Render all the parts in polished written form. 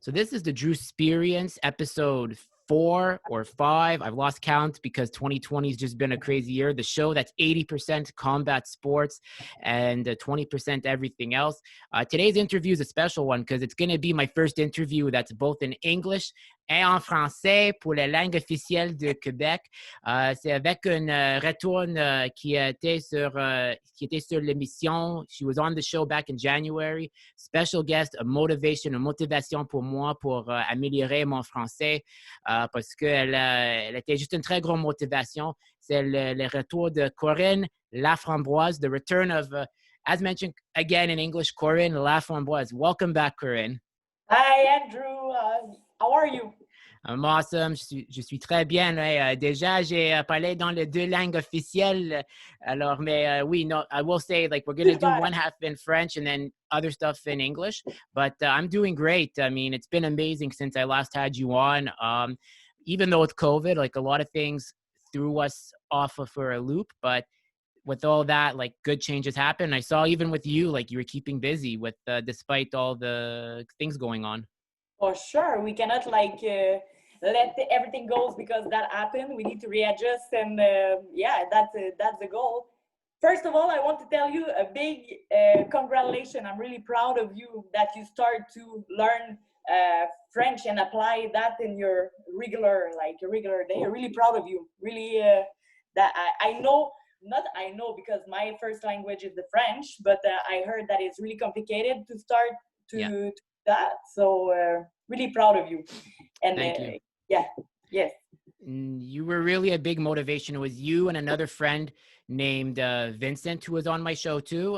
So this is the Drew Experience episode 4 or 5. I've lost count because 2020 has just been a crazy year. The show that's 80% combat sports and 20% everything else. Today's interview is a special one because it's going to be my first interview that's both in English et en français pour la langue officielle de Québec. C'est avec une retourne qui était sur l'émission. She was on the show back in January. Special guest, une motivation pour moi pour améliorer mon français parce qu'elle était juste une très grande motivation. C'est le retour de Corinne Laframboise, the return of, as mentioned again in English, Corinne Laframboise. Welcome back, Corinne. Hi, Andrew. How are you? I'm awesome. Je suis très bien. Déjà, j'ai parlé dans les deux langues officielles. Alors, mais oui, no, I will say, like, we're going to do one half in French and then other stuff in English. But I'm doing great. I mean, it's been amazing since I last had you on. Even though it's COVID, like, a lot of things threw us off for a loop. But with all that, like, good changes happen. I saw even with you, like, you were keeping busy with despite all the things going on. For sure. We cannot, like, let everything goes because that happened. We need to readjust, and that's the goal. First of all, I want to tell you a big congratulations. I'm really proud of you that you start to learn French and apply that in your regular day. I'm really proud of you. Really, that I know because my first language is the French, but I heard that it's really complicated to start to that. So really proud of you. And thank you. Yes. You were really a big motivation. It was you and another friend named Vincent who was on my show too.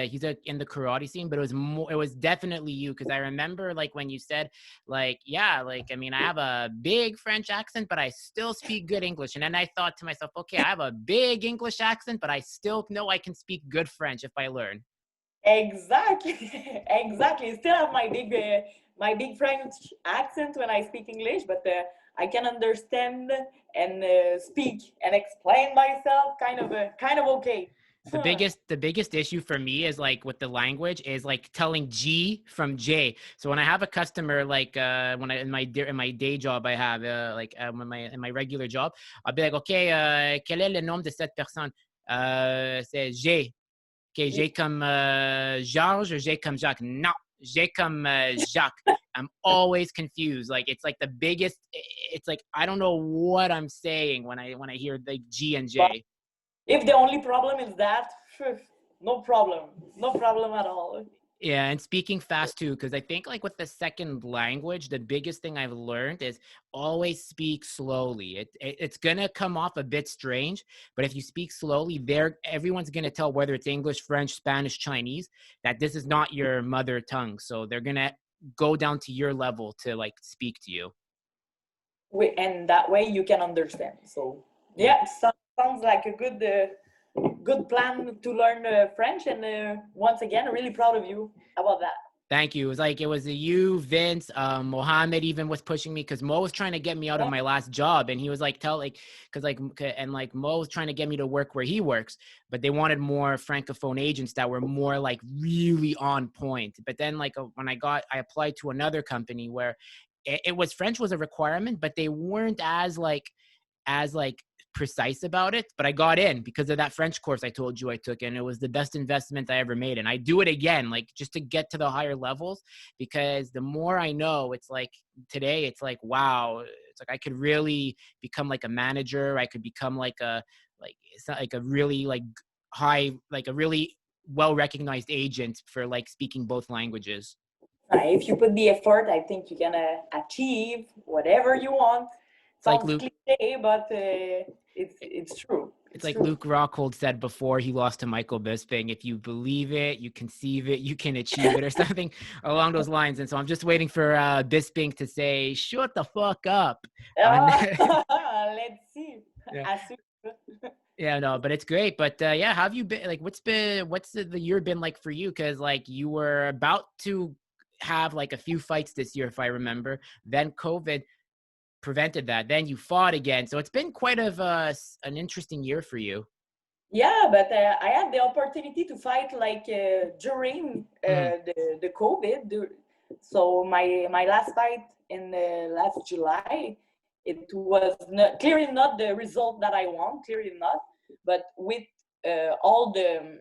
He's in the karate scene, but it was definitely you because I remember like when you said like, yeah, like, I mean, I have a big French accent, but I still speak good English. And then I thought to myself, okay, I have a big English accent, but I still know I can speak good French if I learn. Exactly. Still have my big French accent when I speak English, but I can understand and speak and explain myself kind of okay. The biggest issue for me is like with the language is like telling G from J. So when I have a customer, like when I in my day job, I have in my regular job, I'll be like, okay, quel est le nom de cette personne? C'est G. Okay, J comme Georges or J comme Jacques? No, J comme Jacques. I'm always confused. Like it's like the biggest. It's like I don't know what I'm saying when I hear like G and J. But if the only problem is that, no problem at all. Yeah, and speaking fast too, because I think like with the second language, the biggest thing I've learned is always speak slowly. It's gonna come off a bit strange, but if you speak slowly, everyone's gonna tell whether it's English, French, Spanish, Chinese, that this is not your mother tongue. So they're gonna go down to your level to like speak to you. And that way you can understand. So yeah, sounds like a good plan to learn French, and once again, really proud of you about that. Thank you. It was you, Vince, Mohammed even was pushing me because Mo was trying to get me out of my last job, and he was like, Mo was trying to get me to work where he works, but they wanted more francophone agents that were more like really on point. But then like when I applied to another company where it was French was a requirement, but they weren't as precise about it, but I got in because of that French course I told you I took, and it was the best investment I ever made. And I do it again, like just to get to the higher levels, because the more I know, it's like today, it's like, wow, it's like I could really become like a manager. I could become like a really like high, like a really well-recognized agent for like speaking both languages. If you put the effort, I think you're gonna achieve whatever you want. Sounds like cliche, but it's true. It's like true. Luke Rockhold said before he lost to Michael Bisping, if you believe it, you conceive it, you can achieve it, or something along those lines. And so I'm just waiting for Bisping to say, shut the fuck up. Let's see. Yeah. Yeah, no, but it's great. But yeah, how have you been? Like, what's the year been like for you? Because like you were about to have like a few fights this year, if I remember. Then COVID prevented that. Then you fought again. So it's been quite an interesting year for you. Yeah, but I had the opportunity to fight like during the COVID. So my last fight in last July, it was clearly not the result that I want, clearly not. But with all the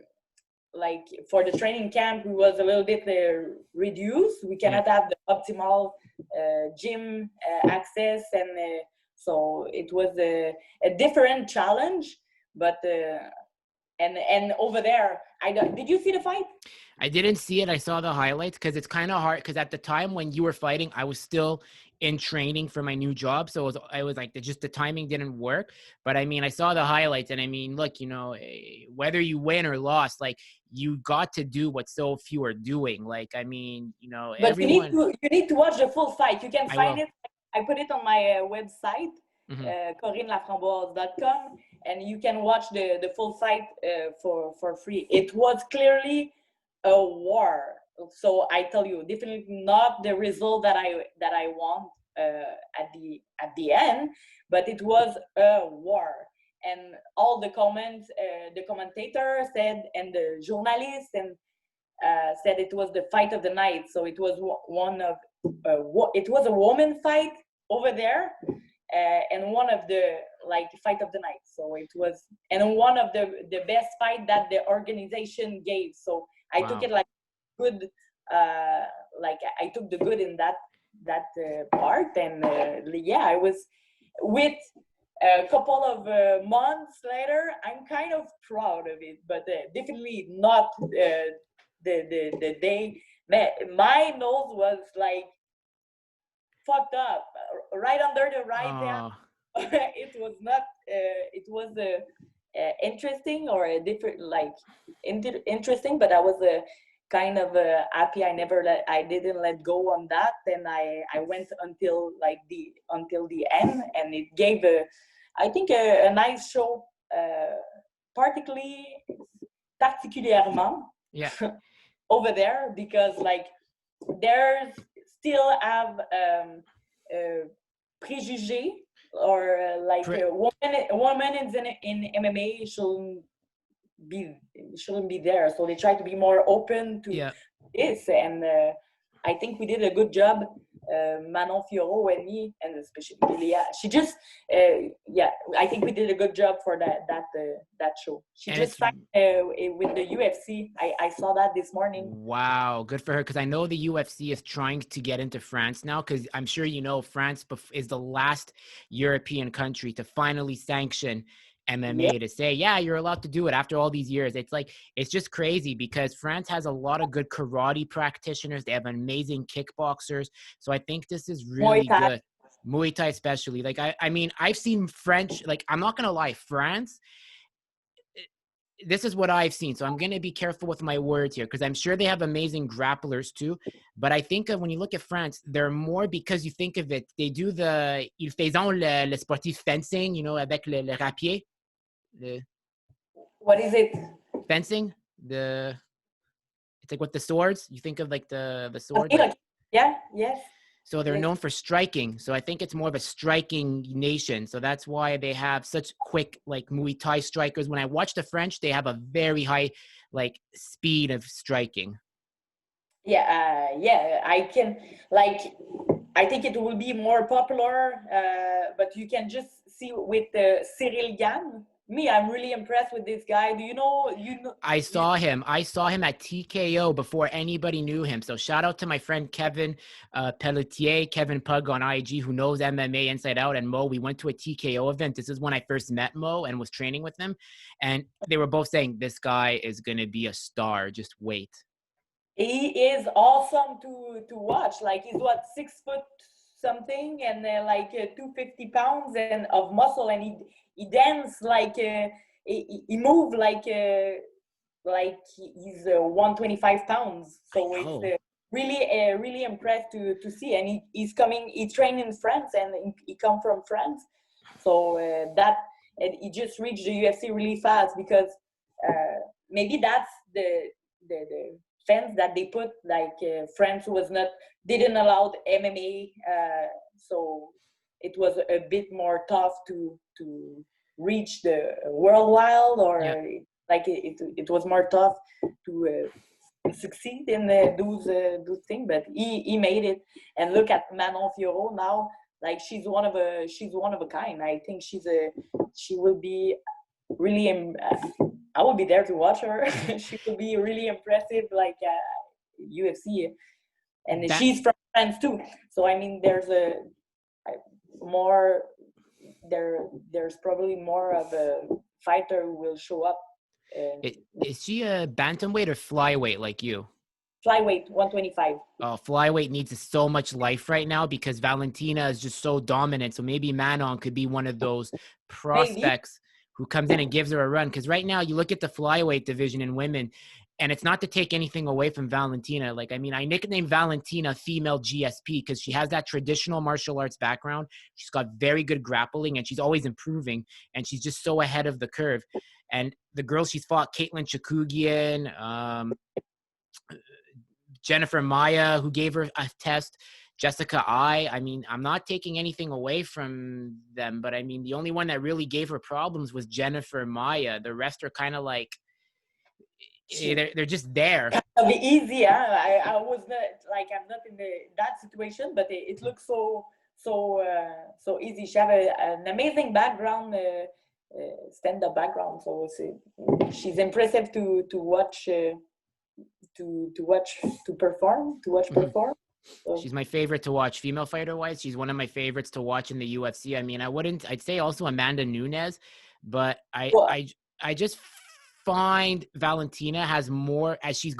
like for the training camp, we was a little bit reduced. We cannot have the optimal gym access, and so it was a different challenge. But and over there, did you see the fight? I didn't see it. I saw the highlights because it's kind of hard. Because at the time when you were fighting, I was still in training for my new job. So I was like, just the timing didn't work. But I mean, I saw the highlights, and I mean, look, you know, whether you win or lost, like you got to do what so few are doing. Like, I mean, you know, But everyone. you need to watch the full fight. You can I find will. it. I put it on my website, Mm-hmm. corinnelaframboise.com, and you can watch the full fight for free. It was clearly a war. So I tell you, definitely not the result that I want at the end, but it was a war. And all the comments, the commentator said, and the journalists and said it was the fight of the night. So it was it was a woman fight over there, and one of the like fight of the night. So it was, and one of the best fight that the organization gave. So I took it like good, like I took the good in that part, and yeah, I was with. A couple of months later, I'm kind of proud of it, but definitely not the day. My nose was like fucked up right under the right hand. It was not. It was interesting or a different like interesting, but I was kind of happy. I didn't let go on that, and I went until the end, and it gave I think a nice show, particulièrement over there, because like there's still have préjugés or like woman in MMA shouldn't be there. So they try to be more open to this, and I think we did a good job. Manon Fiorot and me, and especially Leah. She just, I think we did a good job for that show. She just signed with the UFC. I saw that this morning. Wow, good for her. Because I know the UFC is trying to get into France now. Because I'm sure you know France is the last European country to finally sanction MMA to say, yeah, you're allowed to do it after all these years. It's like, it's just crazy because France has a lot of good karate practitioners. They have amazing kickboxers. So I think this is really good. Muay Thai especially. Like, I mean, I've seen French, like, I'm not going to lie, France, this is what I've seen. So I'm going to be careful with my words here because I'm sure they have amazing grapplers too. But I think when you look at France, they're more because you think of it, they do ils font le sportif fencing, you know, avec le rapier. What is it? Fencing. It's like with the swords. You think of like the sword. Okay, yeah, yes. So they're known for striking. So I think it's more of a striking nation. So that's why they have such quick like Muay Thai strikers. When I watch the French, they have a very high like speed of striking. Yeah, I can like. I think it will be more popular, but you can just see with Cyril Gann. Me, I'm really impressed with this guy. Do you know? I saw him at TKO before anybody knew him. So shout out to my friend Kevin Pelletier, Kevin Pug on IG, who knows MMA inside out. And Mo, we went to a TKO event. This is when I first met Mo and was training with him. And they were both saying, this guy is going to be a star. Just wait. He is awesome to watch. Like he's 6 foot something and like 250 pounds and of muscle, and he dance like he move like he's 125 pounds. So it's really impressed to see. And he's trained in France, and he come from France. So and he just reached the UFC really fast because maybe that's the fence that they put, like France didn't allow MMA, so it was a bit more tough to reach the worldwide, or like it was more tough to succeed in those things, but he made it. And look at Manon Fiorot now. Like she's one of a kind. I think she will be really. I will be there to watch her. She will be really impressive, like UFC, and she's from France too. So I mean, there's there's probably more of a fighter who will show up. Is she a bantamweight or flyweight like you? Flyweight, 125. Flyweight needs so much life right now because Valentina is just so dominant. So maybe Manon could be one of those prospects who comes in and gives her a run. Because right now you look at the flyweight division in women, and it's not to take anything away from Valentina. Like, I mean, I nicknamed Valentina female GSP because she has that traditional martial arts background. She's got very good grappling and she's always improving. And she's just so ahead of the curve. And the girls she's fought, Caitlin Chikugian, Jennifer Maya, who gave her a test, Jessica I mean, I'm not taking anything away from them, but I mean, the only one that really gave her problems was Jennifer Maya. The rest are kind of like, they're just there. It'll be easy. I was not like, I'm not in that situation, but it looks so easy. She have an amazing background, stand-up background. So she's impressive to watch. To perform. So. She's my favorite to watch, female fighter wise. She's one of my favorites to watch in the UFC. I mean, I'd say also Amanda Nunes, but I just find Valentina has more as she's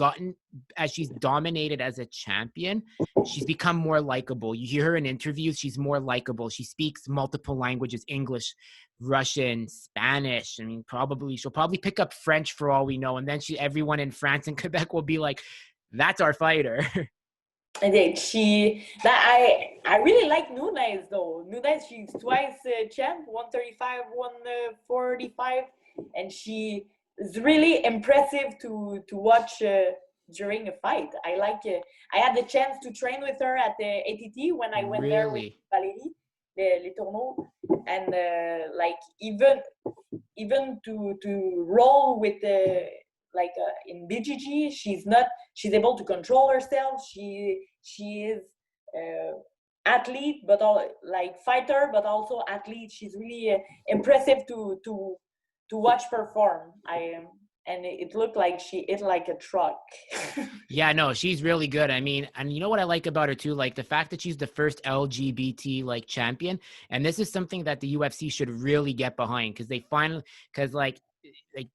dominated as a champion. She's become more likable. You hear her in interviews, she's more likable. She speaks multiple languages, English, Russian, Spanish. I mean, she'll probably pick up French for all we know. And then everyone in France and Quebec will be like, that's our fighter. And then I really like Nunes though. Nunes, she's twice champ, 135, 145, and she is really impressive to watch during a fight. I like. I had the chance to train with her at the ATT when I went there with Valérie, Les Tourneaux, and like even to roll with the. Like in BGG, she's able to control herself. She is athlete, but like fighter, but also athlete. She's really impressive to watch perform. And it looked like she hit like a truck. Yeah, no, she's really good. I mean, and you know what I like about her too? Like the fact that she's the first LGBT like champion. And this is something that the UFC should really get behind because like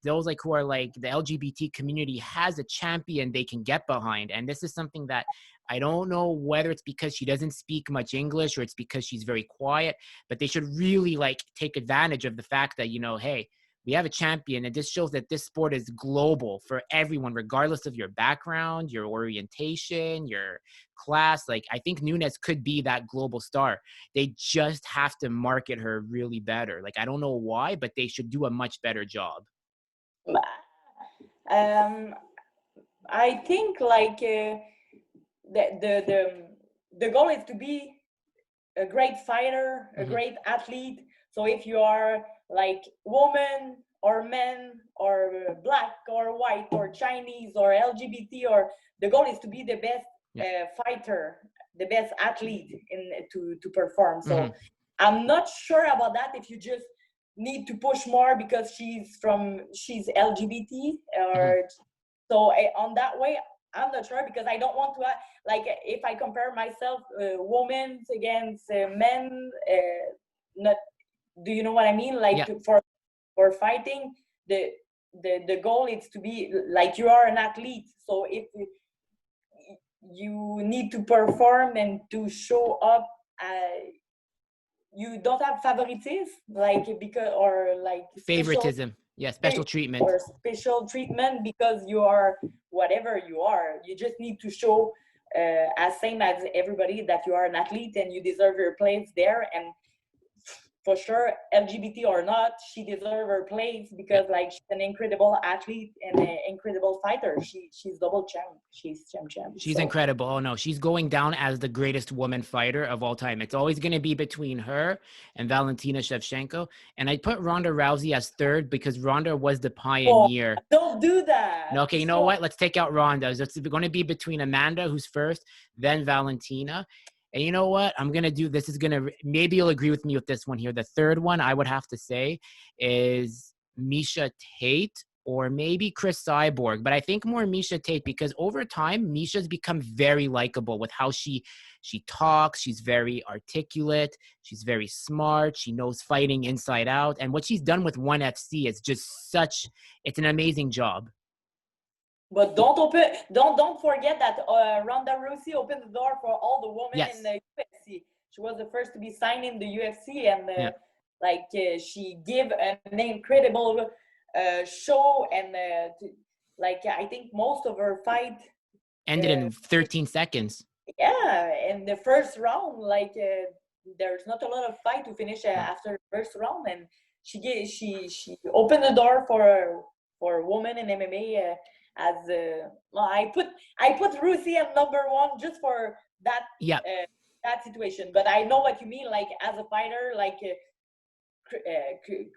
those like who are like the LGBT community has a champion they can get behind. And this is something that I don't know whether it's because she doesn't speak much English or it's because she's very quiet, but they should really like take advantage of the fact that, you know, hey, we have a champion, and this shows that this sport is global for everyone, regardless of your background, your orientation, your class. Like, I think Nunes could be that global star. They just have to market her really better. Like, I don't know why, but they should do a much better job. I think like the goal is to be a great fighter, a great athlete. So if you are like woman or men or black or white or Chinese or LGBT, or the goal is to be the best fighter, the best athlete to perform. So I'm not sure about that. If you just need to push more because she's LGBT or so on that way, I'm not sure, because I don't want to like if I compare myself women against men, not. Do you know what I mean? Like for fighting, the goal is to be like you are an athlete. So if you need to perform and to show up, you don't have favoritism, like because or like favoritism. Special treatment. Or special treatment because you are whatever you are. You just need to show as same as everybody that you are an athlete and you deserve your place there. And for sure, LGBT or not, she deserves her place because like she's an incredible athlete and an incredible fighter. She's double champ. She's champ. She's incredible. Oh no, she's going down as the greatest woman fighter of all time. It's always going to be between her and Valentina Shevchenko. And I put Ronda Rousey as third because Ronda was the pioneer. Oh, don't do that. No, okay, you know what? Let's take out Ronda. It's going to be between Amanda, who's first, then Valentina. And you know what? I'm going to do this. Is going to, maybe you'll agree with me with this one here. The third one I would have to say is Miesha Tate or maybe Chris Cyborg. But I think more Miesha Tate because over time, Miesha's become very likable with how she talks. She's very articulate. She's very smart. She knows fighting inside out. And what she's done with ONE FC is just it's an amazing job. But don't forget that Ronda Rousey opened the door for all the women in the UFC. She was the first to be signed in the UFC, and she gave an incredible show. And I think most of her fight ended in 13 seconds. Yeah, in the first round, there's not a lot of fight to finish after the first round, and she opened the door for women in MMA. I put Rousey at number one just for that that situation. But I know what you mean. Like as a fighter,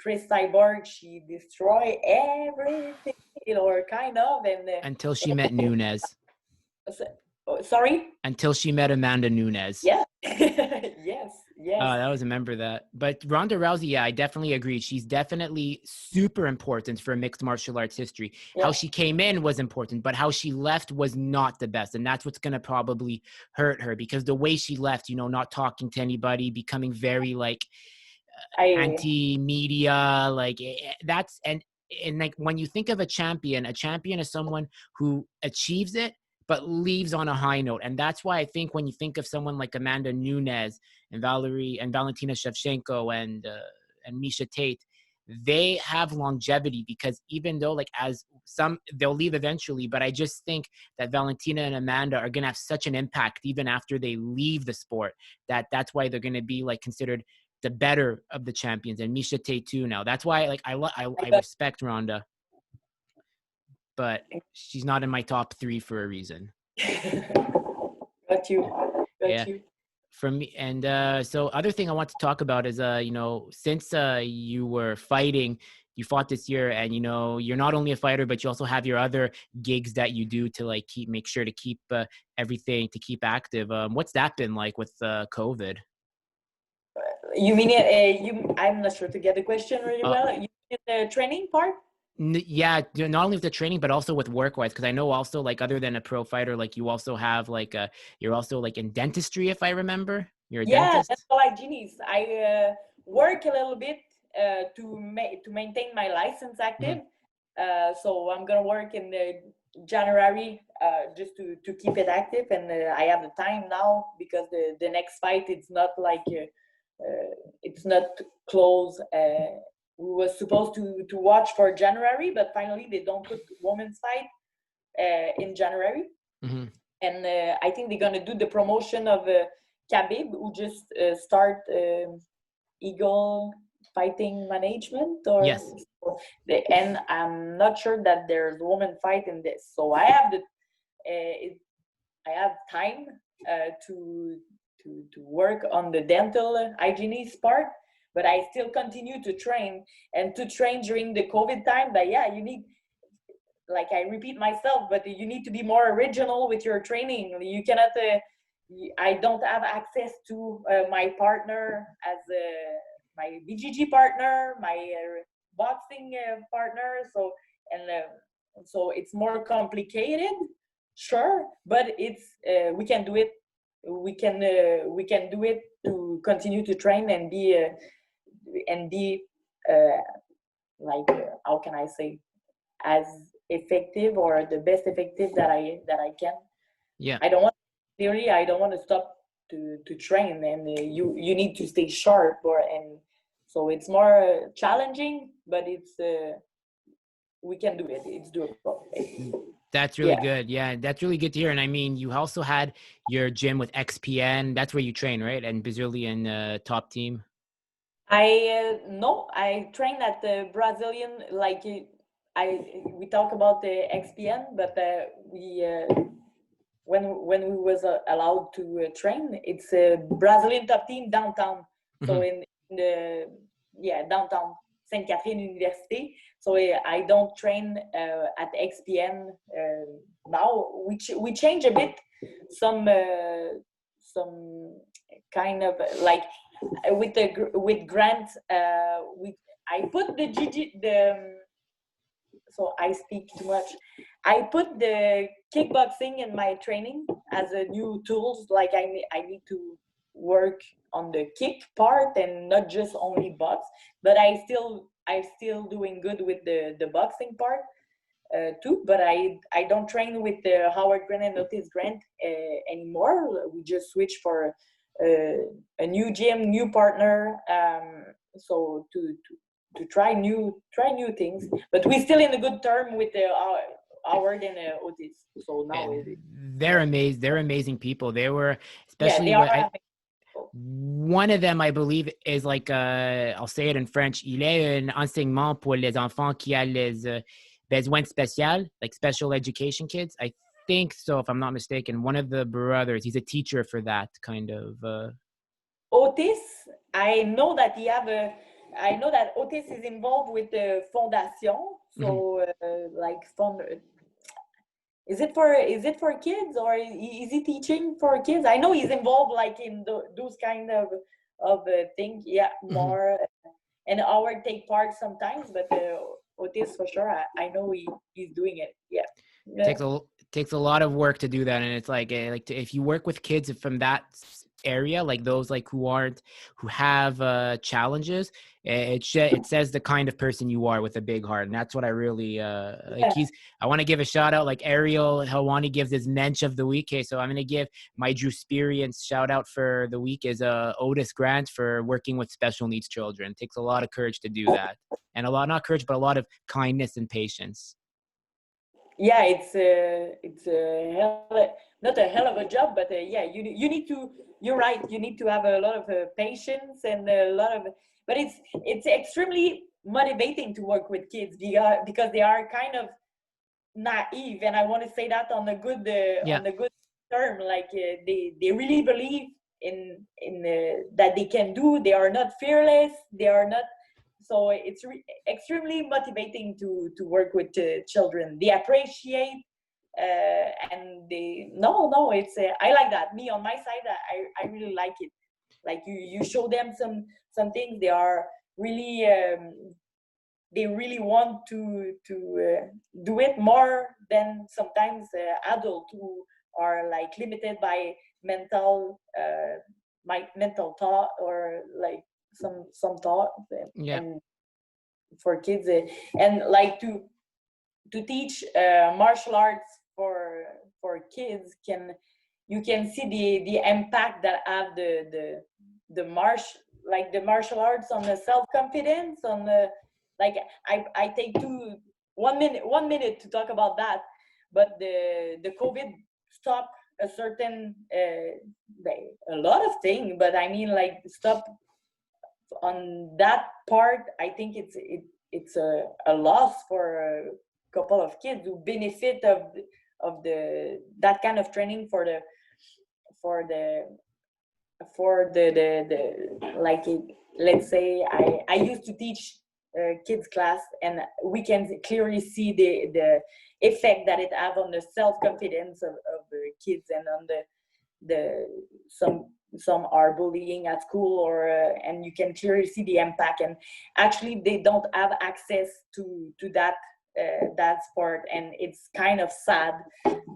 Chris Cyborg, she destroyed everything, or kind of, and until she met Nunes. Sorry? Until she met Amanda Nunes. Yeah. Yes. I always remember that. But Ronda Rousey, I definitely agree. She's definitely super important for mixed martial arts history. Yeah. How she came in was important, but how she left was not the best. And that's what's going to probably hurt her because the way she left, not talking to anybody, becoming very anti-media, that's, and when you think of a champion is someone who achieves it, but leaves on a high note. And that's why I think when you think of someone like Amanda Nunes and Valentina Shevchenko and Miesha Tate, they have longevity because even though as some, they'll leave eventually, but I just think that Valentina and Amanda are going to have such an impact even after they leave the sport that's why they're going to be considered the better of the champions, and Miesha Tate too now. That's why I respect Ronda. But she's not in my top 3 for a reason. Got you. For me, and so other thing I want to talk about is, since you were fighting, you fought this year, and you're not only a fighter, but you also have your other gigs that you do to make sure to keep everything to keep active. What's that been like with COVID? You mean I'm not sure to get the question really well. You mean the training part? Yeah, not only with the training, but also with work-wise, because I know also other than a pro fighter, you also have you're also in dentistry, if I remember. You're a dentist? Yeah, dental hygienist. I work a little bit to maintain my license active. Mm-hmm. So I'm gonna work in January just to keep it active, and I have the time now because the next fight it's not it's not close. We were supposed to watch for January, but finally they don't put women's fight in January. Mm-hmm. And I think they're going to do the promotion of Khabib, who just start Eagle Fighting Management. Yes. And I'm not sure that there's women fight in this. So I have I have time to work on the dental hygienist part. But I still continue to train during the COVID time. But yeah, you need, I repeat myself, but you need to be more original with your training. You cannot, I don't have access to my partner as my BGG partner, my boxing partner. So it's more complicated, sure, but it's, we can do it. We can do it to continue to train and be how can I say, as effective or the best effective that I can. Yeah. I don't want to stop to train, and you need to stay sharp, and so it's more challenging, but it's we can do it. It's doable. That's really good. Yeah, that's really good to hear. And I mean, you also had your gym with XPN. That's where you train, right? And Brazilian top team. No, I train at the Brazilian, like we talk about the XPN, but we when we was allowed to train, it's a Brazilian top team downtown. So Mhm. in the downtown Sainte Catherine University. So I don't train at XPN now. We change a bit some kind of like with Grant. We I put the GG the so I speak too much. I put the kickboxing in my training as a new tools. Like I need to work on the kick part and not just only box. But I'm still doing good with the boxing part too. But I don't train with Howard Grant and Otis Grant anymore. We just switch for a new gym, new partner. So to try new things, but we're still in a good term with the Howard and Otis. So now And they're yeah, amazing. They're amazing people. They were, yeah, especially they are what I, amazing. one of them, I believe, is like, I'll say it in French. Il est un enseignement pour les enfants qui a les besoins spéciaux, like special education kids. I think so, if I'm not mistaken. One of the brothers, he's a teacher for that kind of. Otis, I know that he have a. I know that Otis is involved with the fondation. Mhm. So like fund. Is it for kids or is he teaching for kids? I know he's involved like in those kind of things. Yeah, Mhm. more and Howard take part sometimes, but Otis for sure. I know he's doing it. Yeah. Yeah. Takes a lot of work to do that, and it's like, if you work with kids from that area, like those like who have challenges, it says the kind of person you are with a big heart, and that's what I really like. Yeah. I want to give a shout out, like Ariel Helwani gives his mensch of the week. Okay, so I'm gonna give my Drew experience shout out for the week is Otis Grant for working with special needs children. It takes a lot of courage to do that, and a lot, not courage, but a lot of kindness and patience. Yeah, it's a not a hell of a job, but yeah, you need to. You're right. You need to have a lot of patience and a lot of. But it's extremely motivating to work with kids because they are kind of naive, and I want to say that Yeah. on the good term. Like they really believe in that they can do. They are not fearless. They are not. So it's extremely motivating to work with children. They appreciate and they no it's I like that. Me on my side, I really like it. Like you show them some things. Really they really want to do it more than sometimes adults who are like limited by my mental thought or like some thought Yeah. and for kids and like to teach martial arts for kids can you can see the impact that have the the martial arts on the self-confidence on the like I take 1 minute to talk about that, but the COVID stopped a certain a lot of things, but I mean like stop on that part. I think it's a loss for a couple of kids who benefit of the that kind of training for the the like let's say I used to teach kids class, and we can clearly see the effect that it have on the self-confidence of the kids and on the some are bullying at school or and you can clearly see the impact, and actually they don't have access to that sport, and it's kind of sad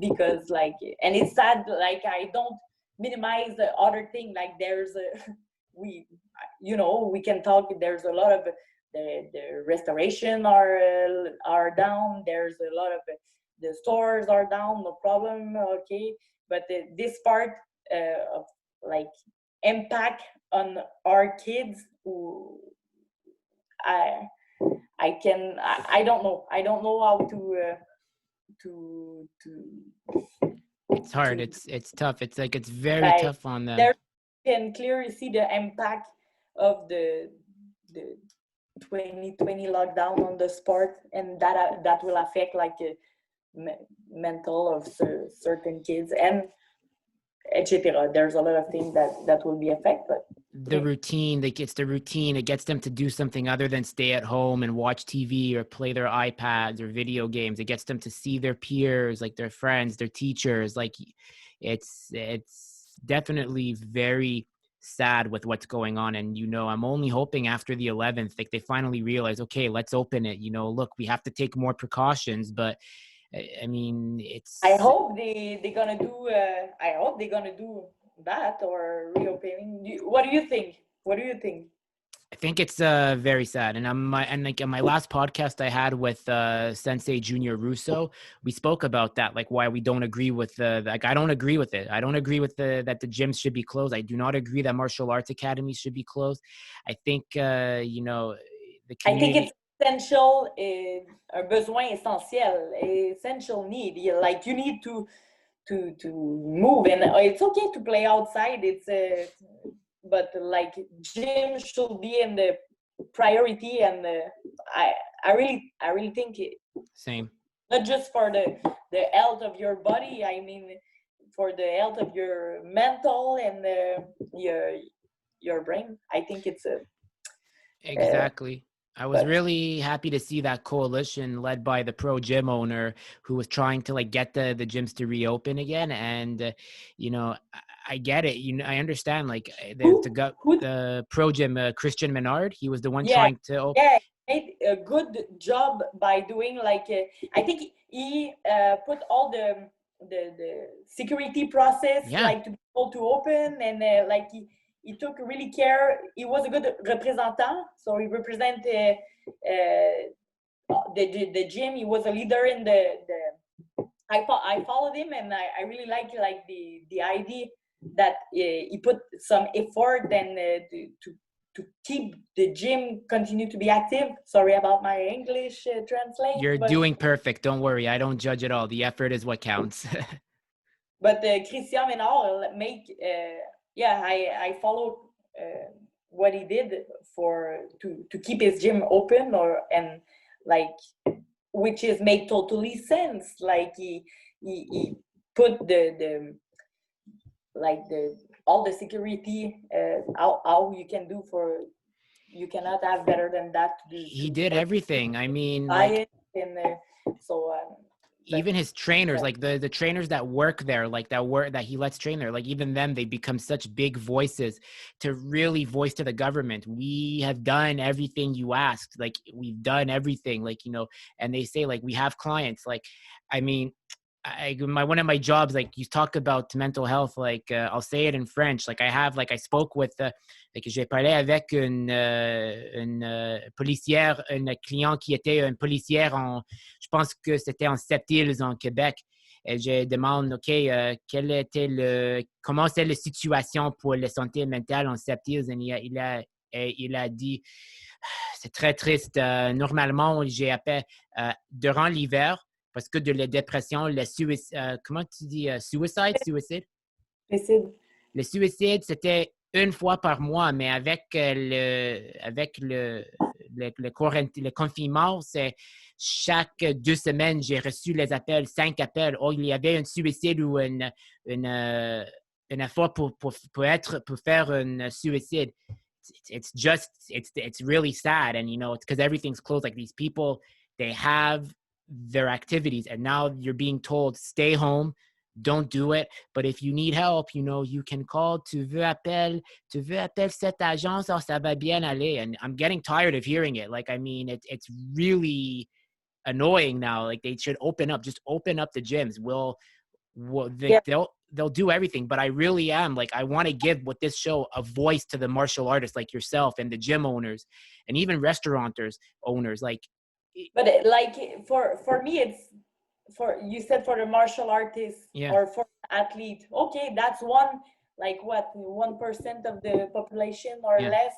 because like and it's sad like I don't minimize the other thing like there's a we we can talk. There's a lot of the restoration are down. There's a lot of the stores are down, no problem, okay, but this part of like impact on our kids who I I don't know how to It's hard. to It's tough. It's like, it's very like tough on them. there can clearly see the impact of the 2020 lockdown on the sport, and that will affect like mental of certain kids and etc. There's a lot of things that will be affected, but the routine, like it's the routine. It gets them to do something other than stay at home and watch TV or play their iPads or video games. It gets them to see their peers, like their friends, their teachers. Like it's definitely very sad with what's going on. And I'm only hoping after the 11th, like they finally realize, okay, let's open it. Look, we have to take more precautions, but I mean, I hope they're gonna do. I hope they're gonna do that or reopening. What do you think? What do you think? I think it's very sad. And on my last podcast I had with Sensei Junior Russo, we spoke about that, like why we don't agree with like I don't agree with it. I don't agree with that the gyms should be closed. I do not agree that martial arts academies should be closed. I think the community. I think it's essential, un besoin essentiel, essential need. Like you need to move, and it's okay to play outside. It's but like gym should be in the priority, and I really think it, same, not just for the health of your body. I mean, for the health of your mental and your brain. I think it's a exactly. I was really happy to see that coalition led by the pro gym owner who was trying to like get the gyms to reopen again. And, I get it. I understand like the pro gym, Christian Menard, he was the one trying to open. Yeah, he made a good job by doing like, I think he put all the security process, like to be able to open, and like he took really care. He was a good representant, so he represented the gym. He was a leader in the I followed him, and I really like the idea that he put some effort and to keep the gym continue to be active. Sorry about my English translate. You're doing perfect. Don't worry. I don't judge at all. The effort is what counts. But Christian Menard make I followed what he did to keep his gym open, and like, which is make totally sense. Like he put the all the security how you can do for, you cannot have better than that to do. He did everything. I mean, like, and so even his trainers, like the trainers that work there, like that he lets train there, like even them, they become such big voices to really voice to the government. We have done everything you asked. Like we've done everything, like, and they say like, we have clients. Like, I mean, one of my jobs, like you talk about mental health, like I'll say it in French. Like I spoke with, like j'ai parlé avec une policière, une cliente qui était une policière je pense que c'était en Sept-Îles en Québec. Et je demande, OK, comment c'est la situation pour la santé mentale en Sept-Îles? Et il a dit, c'est très triste. Normalement, j'ai appelé durant l'hiver, parce que de la dépression, le suicide, comment tu dis, suicide? Le suicide, c'était une fois par mois, mais avec le confinement, c'est chaque 2 semaines, j'ai reçu les appels, 5 appels. Oh, il y avait un suicide ou un effort pour faire un suicide. It's really sad. And, it's because everything's closed. Like these people, they have their activities, and now you're being told, stay home, don't do it. But if you need help, you can call. Tu veux appel cette agence, or ça va bien aller. And I'm getting tired of hearing it. Like, I mean, it's really annoying now. Like they should just open up the gyms. They'll do everything. But I really am like, I want to give with this show a voice to the martial artists like yourself and the gym owners and even restaurateurs owners. Like, but like for me, it's you said for the martial artist, or for athlete. Okay, that's one, like what, 1% of the population or less.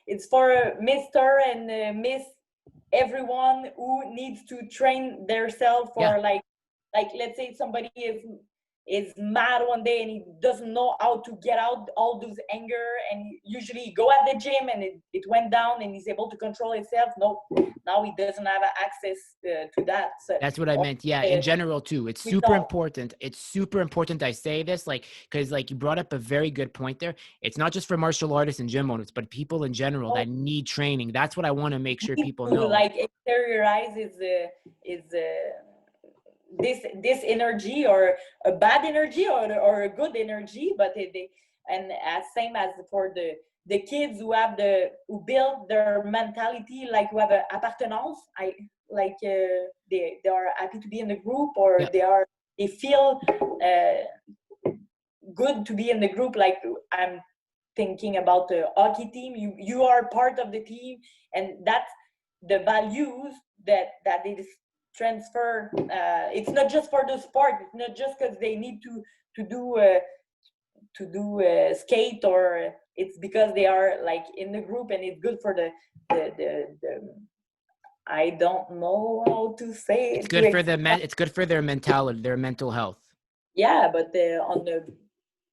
It's for Mr. and Miss everyone who needs to train themselves for like let's say somebody is is mad one day and he doesn't know how to get out all those anger, and usually he go at the gym and it went down and he's able to control himself. No, now he doesn't have access to that. So, That's what I meant. Yeah, in general too. It's we super thought, important. It's super important I say this, like, because like you brought up a very good point there. It's not just for martial artists and gym owners, but people in general that need training. That's what I want to make sure people to know. like exteriorize is this energy, or a bad energy, or a good energy, but and as same as for the kids who build their mentality, like who have a appartenance. I like they are happy to be in the group, or Yeah. they feel good to be in the group. Like I'm thinking about the hockey team, you are part of the team, and that's the values that they transfer. It's not just for the sport, it's not just because they need to do skate, or it's because they are like in the group, and it's good for the I don't know how to say It's it good for it's good for their mentality, their mental health. yeah, but on the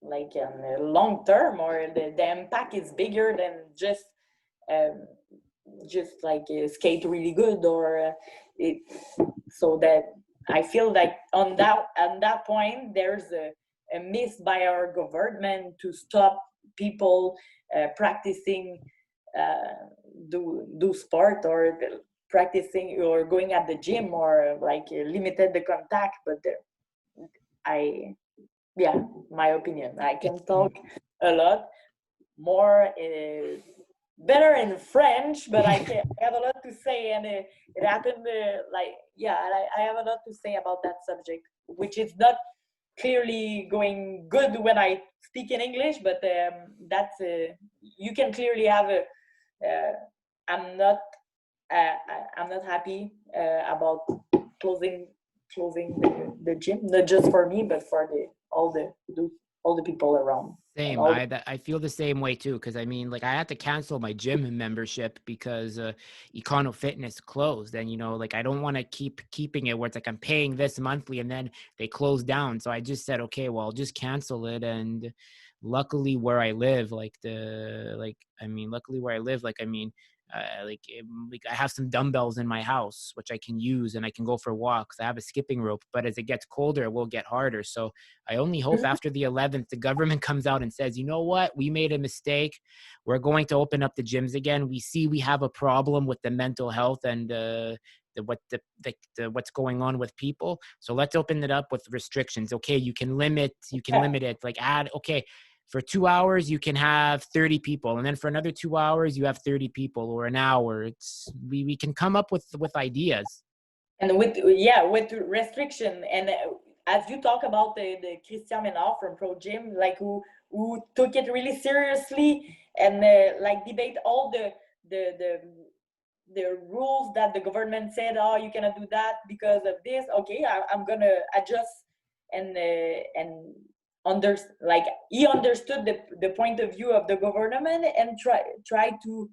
like on the long term, or the impact is bigger than um, just like skate really good, or it. So that I feel like on that point there's a miss by our government to stop people practicing do sport, or practicing or going at the gym, or like limited the contact. But I yeah, my opinion. I can talk a lot more, better in French, but I have a lot to say, and it happened like yeah, I have a lot to say about that subject, which is not clearly going good when I speak in English, but that's you can clearly have a. I'm not I'm not happy about closing the gym, not just for me, but for all the people around. Same. I feel the same way too. Cause I mean, like I had to cancel my gym membership because Econo Fitness closed. And like I don't want to keeping it where it's like I'm paying this monthly and then they close down. So I just said, okay, well, I'll just cancel it. And luckily where I live, luckily where I live, like I have some dumbbells in my house which I can use, and I can go for walks. I have a skipping rope, but as it gets colder, it will get harder. So I only hope after the 11th, the government comes out and says, you know what, we made a mistake. We're going to open up the gyms again. We see we have a problem with the mental health and what's going on with people. So let's open it up with restrictions. Okay, you can limit it. Like add, okay, for 2 hours you can have 30 people, and then for another 2 hours you have 30 people, or an hour. We can come up with ideas. And with restriction, and as you talk about the Christian Menard from Pro Gym, like who took it really seriously, and like debate all the rules that the government said, oh, you cannot do that because of this. Okay, I'm gonna adjust, and like he understood the point of view of the government, and try to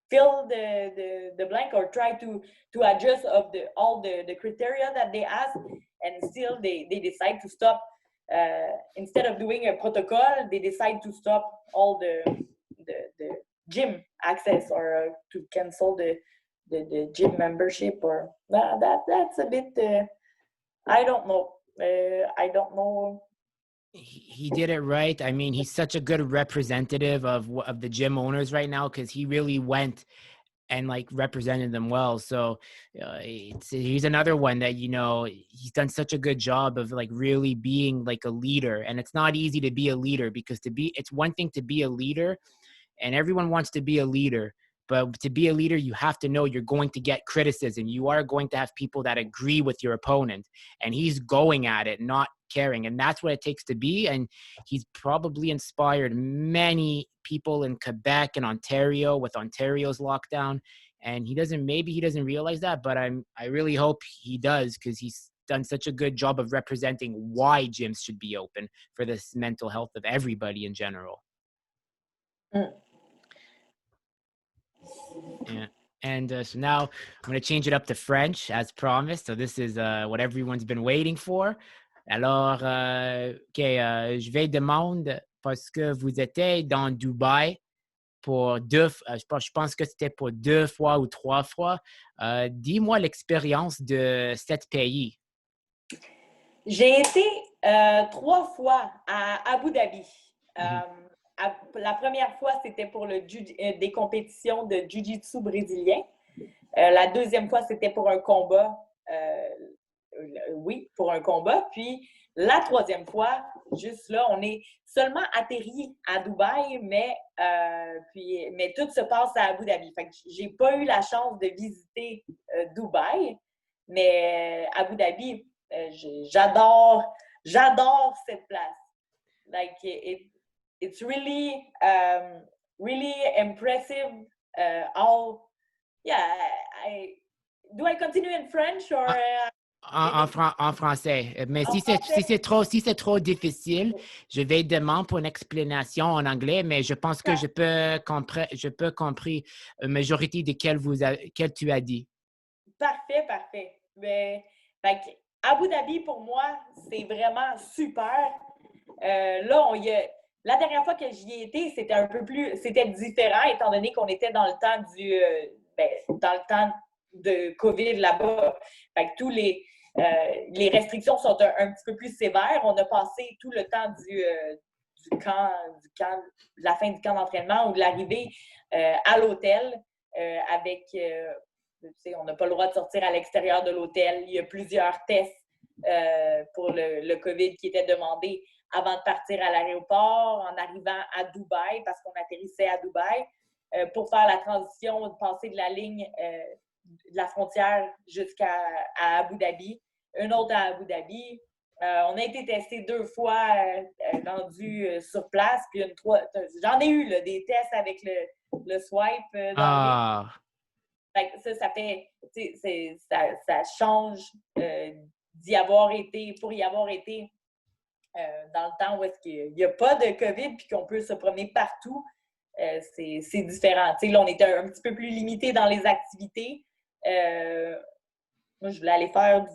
fill the blank, or try to adjust of all the criteria that they ask, and still they decide to stop. Instead of doing a protocol, they decide to stop all the gym access, or to cancel the gym membership, or that's a bit I don't know. I don't know. He did it right. I mean, he's such a good representative of the gym owners right now, because he really went and like represented them well. So he's another one that he's done such a good job of like really being like a leader. And it's not easy to be a leader, because it's one thing to be a leader, and everyone wants to be a leader. But to be a leader, you have to know you're going to get criticism. You are going to have people that agree with your opponent, and he's going at it, not caring. And that's what it takes to be. And he's probably inspired many people in Quebec and Ontario with Ontario's lockdown. And maybe he doesn't realize that, but I really hope he does, because he's done such a good job of representing why gyms should be open for this mental health of everybody in general. Mm. Yeah. And so now I'm going to change it up to French as promised. So this is what everyone's been waiting for. Alors, OK, je vais demander parce que vous étiez dans Dubaï pour je pense que c'était pour 2 fois ou 3 fois. Dis-moi l'expérience de cet pays. J'ai été 3 fois à Abu Dhabi. Mhm. La première fois, c'était pour des compétitions de jiu-jitsu brésilien. La deuxième fois, c'était pour un combat. Oui, pour un combat. Puis la troisième fois, juste là, on est seulement atterri à Dubaï, mais tout se passe à Abu Dhabi. Fait que j'ai pas eu la chance de visiter Dubaï, mais Abu Dhabi, j'adore cette place. Like it's really really impressive. All yeah. Do I continue in French or En, in English? en français. Mais En français? si c'est trop difficile, je vais demander pour une explanation en anglais, mais je pense que je peux comprendre la majorité de quel tu as dit. Parfait, parfait. Mais, fait que Abu Dhabi, pour moi, c'est vraiment super. Là, la dernière fois que j'y ai été, c'était différent, étant donné qu'on était dans le temps dans le temps de COVID là-bas. Fait que les restrictions sont un petit peu plus sévères. On a passé tout le temps du camp, de la fin du camp d'entraînement ou de l'arrivée à l'hôtel avec on n'a pas le droit de sortir à l'extérieur de l'hôtel. Il y a plusieurs tests pour le COVID qui étaient demandés avant de partir à l'aéroport, en arrivant à Dubaï, parce qu'on atterrissait à Dubaï, pour faire la transition, de passer de la ligne de la frontière jusqu'à Abu Dhabi. Une autre à Abu Dhabi. On a été testé 2 fois rendus sur place. Puis j'en ai eu là, des tests avec le swipe dans le nez. Ah, Ça fait, ça change pour y avoir été dans le temps où est-ce qu'il n'y a pas de COVID puis qu'on peut se promener partout. C'est différent. Là, on était un petit peu plus limité dans les activités. Moi, je voulais aller faire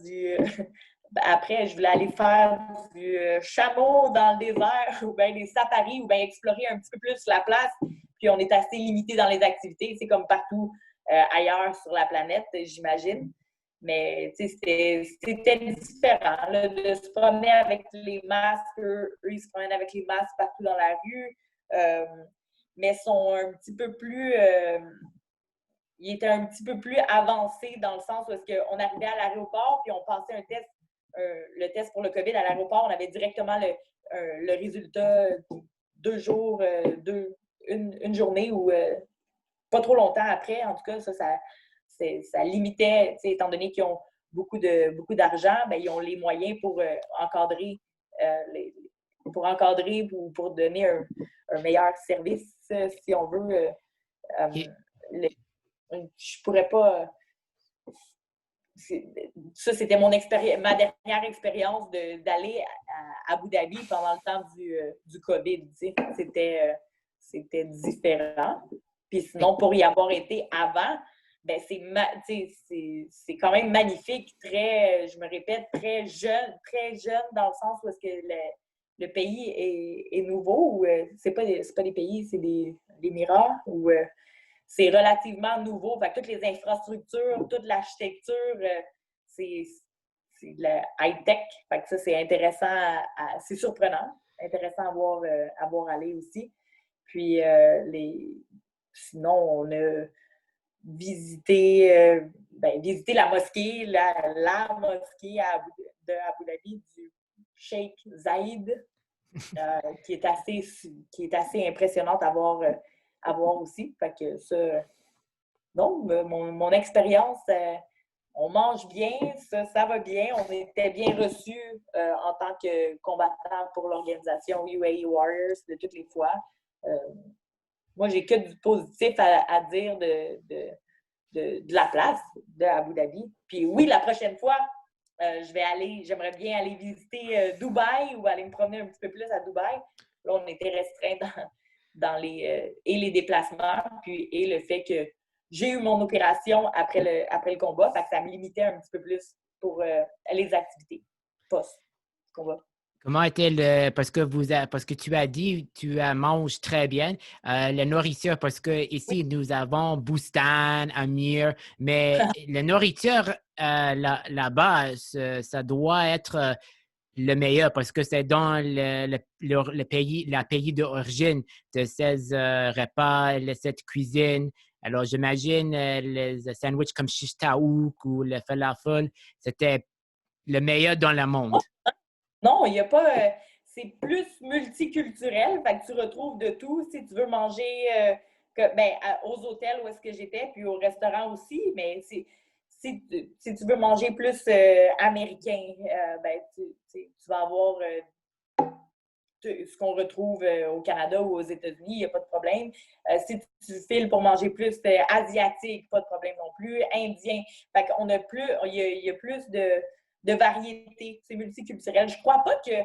Après, je voulais aller faire du chameau dans le désert ou bien des safaris ou bien explorer un petit peu plus la place. Puis on est assez limité dans les activités. C'est comme partout ailleurs sur la planète, j'imagine. Mais c'était différent là, de se promener avec les masques. Eux, ils se promènent avec les masques partout dans la rue. Mais sont un petit peu plus... ils étaient un petit peu plus avancés dans le sens où est-ce qu'on arrivait à l'aéroport puis on passait le test pour le COVID à l'aéroport. On avait directement le résultat 2 jours, une journée ou pas trop longtemps après. En tout cas, ça limitait, étant donné qu'ils ont beaucoup d'argent, ben, ils ont les moyens pour encadrer ou pour donner un meilleur service, si on veut. OK. Je pourrais pas. Ça, c'était ma dernière expérience d'aller à Abu Dhabi pendant le temps du COVID. C'était différent. Puis sinon, pour y avoir été avant, ben c'est quand même magnifique, je me répète, très jeune dans le sens où est-ce que le pays est nouveau, ou c'est pas des pays, c'est des Émirats, où c'est relativement nouveau. Fait que toutes les infrastructures, toute l'architecture, c'est de la high-tech. Fait que ça, c'est intéressant, c'est surprenant, intéressant à voir aller aussi. Puis, sinon, on a visité la mosquée, la mosquée de Abu Dhabi du Sheikh Zayed, qui est assez impressionnante à voir aussi. Fait que ça, non, mon expérience, on mange bien, ça va bien. On était bien reçus en tant que combattants pour l'organisation UAE Warriors de toutes les fois. Moi, j'ai que du positif à dire de la place de Abu Dhabi. Puis oui, la prochaine fois, j'aimerais bien aller visiter Dubaï ou aller me promener un petit peu plus à Dubaï. Là, on était restreints dans les déplacements, et le fait que j'ai eu mon opération après le combat, fait que ça me limitait un petit peu plus pour les activités post. qu'on va. Comment était parce que tu as dit, manges très bien, la nourriture, parce que ici, nous avons Boustan, Amir, mais la nourriture, là-bas, ça doit être le meilleur parce que c'est dans le pays d'origine de ces repas, cette cuisine. Alors, j'imagine les sandwichs comme shish taouk ou le falafel, c'était le meilleur dans le monde. Non, il n'y a pas. C'est plus multiculturel, fait que tu retrouves de tout. Si tu veux manger aux hôtels où est-ce que j'étais, puis au restaurant aussi, mais si tu veux manger plus américain, tu vas avoir ce qu'on retrouve au Canada ou aux États-Unis, il n'y a pas de problème. Si tu files pour manger plus asiatique, pas de problème non plus. Indien, fait qu'on a plus, il y a plus de variété, c'est multiculturel. Je crois pas que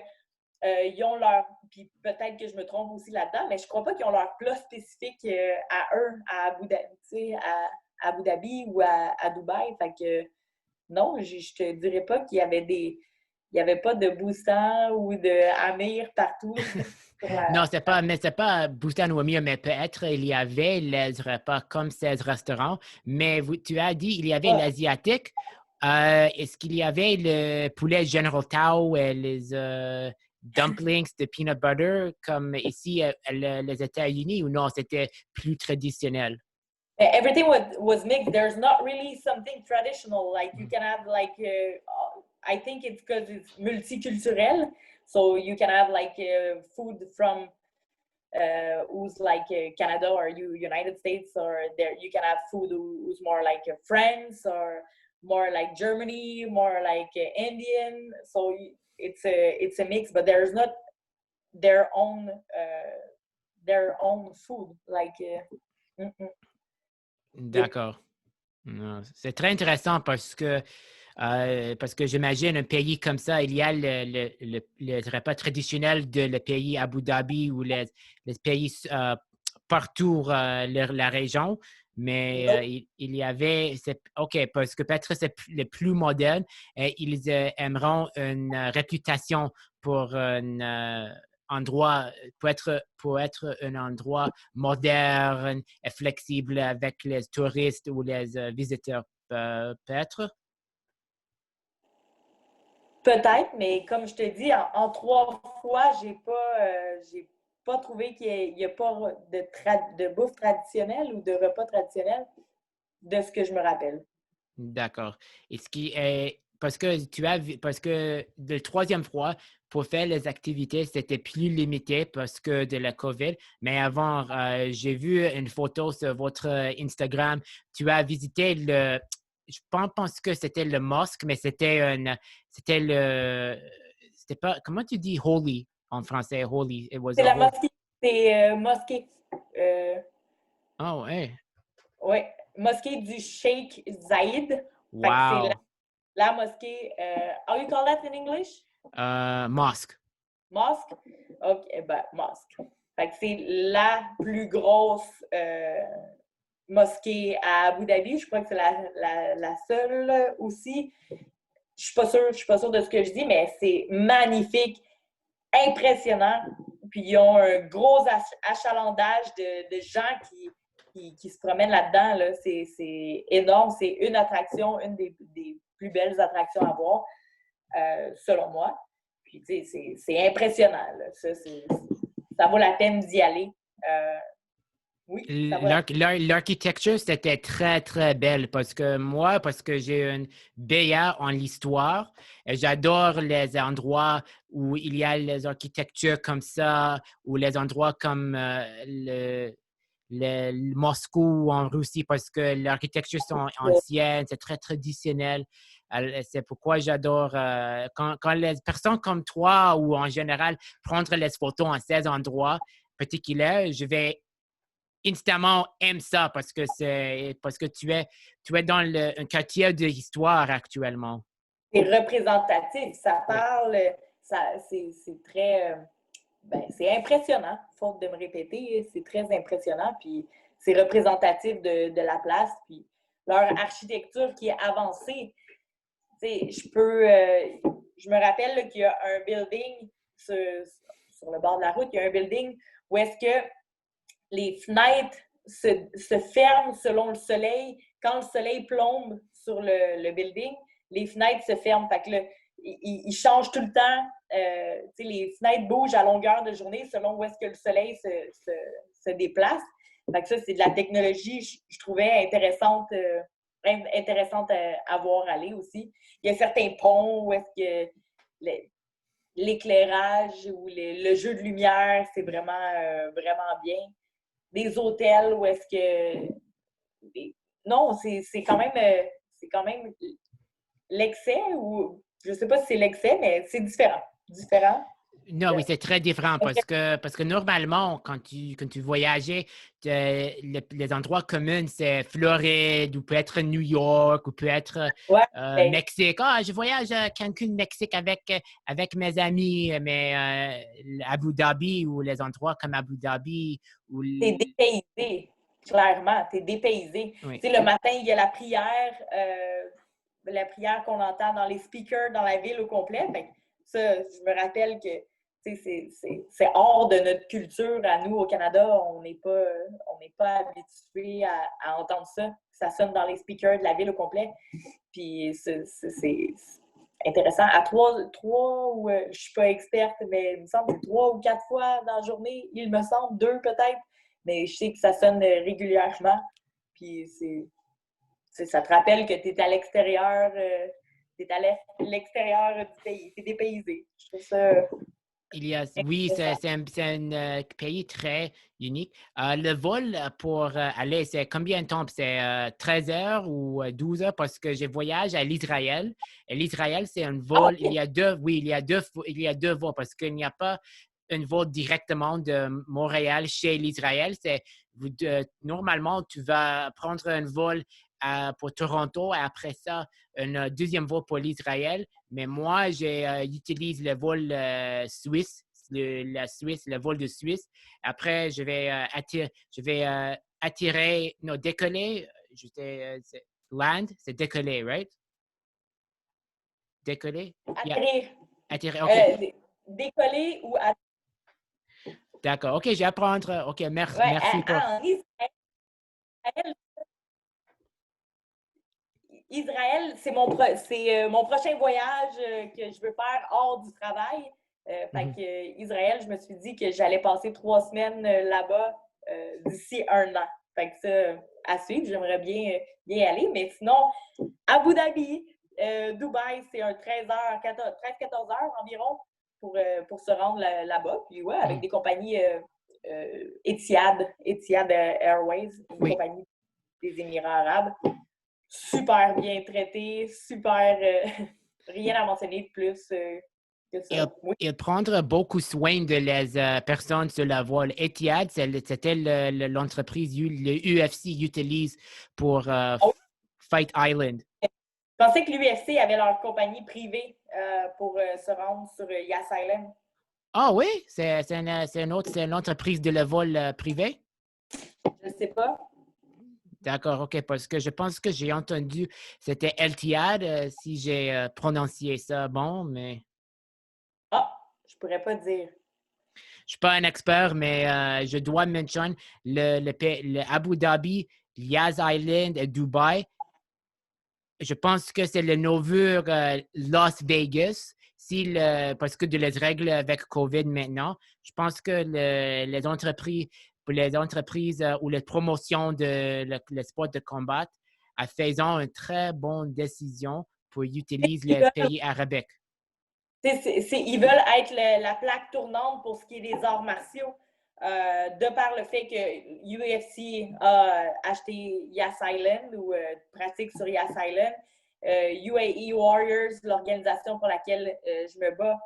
ils ont leur, puis peut-être que je me trompe aussi là-dedans, mais je crois pas qu'ils ont leur plat spécifique à eux, à Abu Dhabi, à Abu Dhabi ou à Dubaï. Fait que non, je te dirais pas qu'il y avait il y avait pas de Boustan ou de Amir partout. Non, c'est pas Bustan ou Amir, mais peut-être il y avait les repas comme ces restaurants. Mais tu as dit il y avait l'asiatique. Est-ce qu'il y avait le poulet General Tao et les dumplings de peanut butter comme ici les États-Unis ou non, c'était plus traditionnel? Everything was mixed. There's not really something traditional. Like you can have I think it's because it's multicultural. So you can have food from who's Canada or United States, or there you can have food who's more like France or more like Germany, more like Indian. So it's a mix, but there's not their own food D'accord. Non, c'est très intéressant parce que j'imagine un pays comme ça, il y a le repas traditionnel de le pays Abu Dhabi ou les pays partout la région, mais il y avait, OK, parce que peut-être c'est le plus moderne et ils aimeront une réputation pour un endroit, pour être un endroit moderne et flexible avec les touristes ou les visiteurs, peut-être? Peut-être, mais comme je te dis, en 3 fois, j'ai pas trouvé qu'il y a pas de bouffe traditionnelle ou de repas traditionnel de ce que je me rappelle. D'accord. Et ce qui est parce que parce que de la troisième fois, pour faire les activités, c'était plus limité parce que de la COVID. Mais avant, j'ai vu une photo sur votre Instagram. Tu as visité je pense que c'était le mosque, mais c'était pas, comment tu dis holy en français? Holy. It was C'est a la holy. mosquée. C'est mosquée. Oh, ouais. Oui, mosquée du Sheikh Zayed. Fait que c'est Wow. la mosquée. How you call that in English? Mosque. Mosque? OK, mosque. Fait que c'est la plus grosse mosquée à Abu Dhabi. Je crois que c'est la seule aussi. Je suis pas sûre de ce que je dis, mais c'est magnifique, impressionnant. Puis ils ont un gros achalandage de gens qui se promènent là-dedans. Là. C'est énorme. C'est une attraction, une des plus belles attractions à voir, selon moi. Puis, tu sais, c'est impressionnant. Là. Ça vaut la peine d'y aller. Oui, ça vaut la peine. L'architecture, c'était très, très belle parce que j'ai une BA en l'histoire, et j'adore les endroits où il y a les architectures comme ça, ou les endroits comme le Moscou en Russie parce que l'architecture sont anciennes, c'est très traditionnel. C'est pourquoi j'adore quand les personnes comme toi ou en général prendre les photos en ces endroits particuliers, je vais instamment aimer ça parce que tu es dans un quartier de l'histoire actuellement. C'est représentatif. Ça Oui. parle, c'est très. C'est impressionnant, faute de me répéter, c'est très impressionnant, puis c'est représentatif de la place, puis leur architecture qui est avancée. Tu sais, je me rappelle là, qu'il y a un building sur le bord de la route, il y a un building où est-ce que les fenêtres se ferment selon le soleil. Quand le soleil plombe sur le building, les fenêtres se ferment. Fait que là, il change tout le temps. Les fenêtres bougent à longueur de journée selon où est-ce que le soleil se déplace. Fait que ça, c'est de la technologie, je trouvais intéressante à voir aller aussi. Il y a certains ponts où est-ce que l'éclairage ou le jeu de lumière, c'est vraiment, vraiment bien. Des hôtels où est-ce que... Non, c'est quand même l'excès ou... Je ne sais pas si c'est l'excès, mais c'est différent. Différent. Non, oui, c'est très différent parce que normalement, quand tu voyageais, les endroits communs, c'est Floride ou peut-être New York ou peut-être Mexique. Ah, je voyage à Cancun, Mexique avec mes amis, mais Abu Dhabi ou les endroits comme Abu Dhabi. T'es dépaysé, clairement. T'es dépaysé. Oui. Tu sais, le matin, il y a la prière qu'on entend dans les speakers dans la ville au complet. Fait que ça, je me rappelle que c'est hors de notre culture à nous au Canada. On n'est pas habitué à entendre ça. Ça sonne dans les speakers de la ville au complet. Puis c'est intéressant. À trois ou je ne suis pas experte, mais il me semble que 3 ou 4 fois dans la journée, il me semble, 2 peut-être. Mais je sais que ça sonne régulièrement. Puis ça te rappelle que tu es à l'extérieur. Tu es à l'extérieur du pays. Tu es dépaysé. Je trouve ça. Oui, c'est un pays très unique. Le vol pour aller, c'est combien de temps? C'est 13 heures ou 12 heures parce que je voyage à l'Israël. Et l'Israël, c'est un vol. Il y a deux vols parce qu'il n'y a pas un vol directement de Montréal chez l'Israël. Normalement, tu vas prendre un vol pour Toronto et après ça, un deuxième vol pour l'Israël. Mais moi, j'utilise le vol suisse, le vol de Suisse. Après, je vais décoller. Land, c'est décoller, right? Décoller? Atterrir. Atterrir, OK. Décoller ou atterrir. D'accord. OK, je vais apprendre. OK, merci pour... En Israël, c'est mon prochain voyage que je veux faire hors du travail. Fait que Israël, je me suis dit que j'allais passer 3 semaines là-bas d'ici 1 an. Fait que ça, à suivre, j'aimerais bien y aller. Mais sinon, Abu Dhabi, Dubaï, c'est un 13-14 heures environ pour se rendre là-bas. Puis ouais, avec des compagnies Etihad Airways, une compagnie des Émirats arabes. Super bien traité, super... rien à mentionner de plus que ça. Et prendre beaucoup soin de les personnes sur la voile. Etihad, c'était l'entreprise le UFC utilise pour Fight Island. Je pensais que l'UFC avait leur compagnie privée pour se rendre sur Yas Island. Ah oui? C'est une entreprise de la vol privé? Je ne sais pas. D'accord, OK, parce que je pense que j'ai entendu, c'était Etihad, si j'ai prononcé ça bon, mais... Ah, je pourrais pas dire. Je ne suis pas un expert, mais je dois mentionner le Abu Dhabi, Yas Island et Dubaï. Je pense que c'est le nouveau Las Vegas, parce que de les règles avec COVID maintenant. Je pense que les entreprises ou les promotions de le sport de combat a fait une très bonne décision pour utiliser les pays arabiques. Ils veulent être la plaque tournante pour ce qui est des arts martiaux. De par le fait que UFC a acheté Yas Island ou pratique sur Yas Island, UAE Warriors, l'organisation pour laquelle je me bats,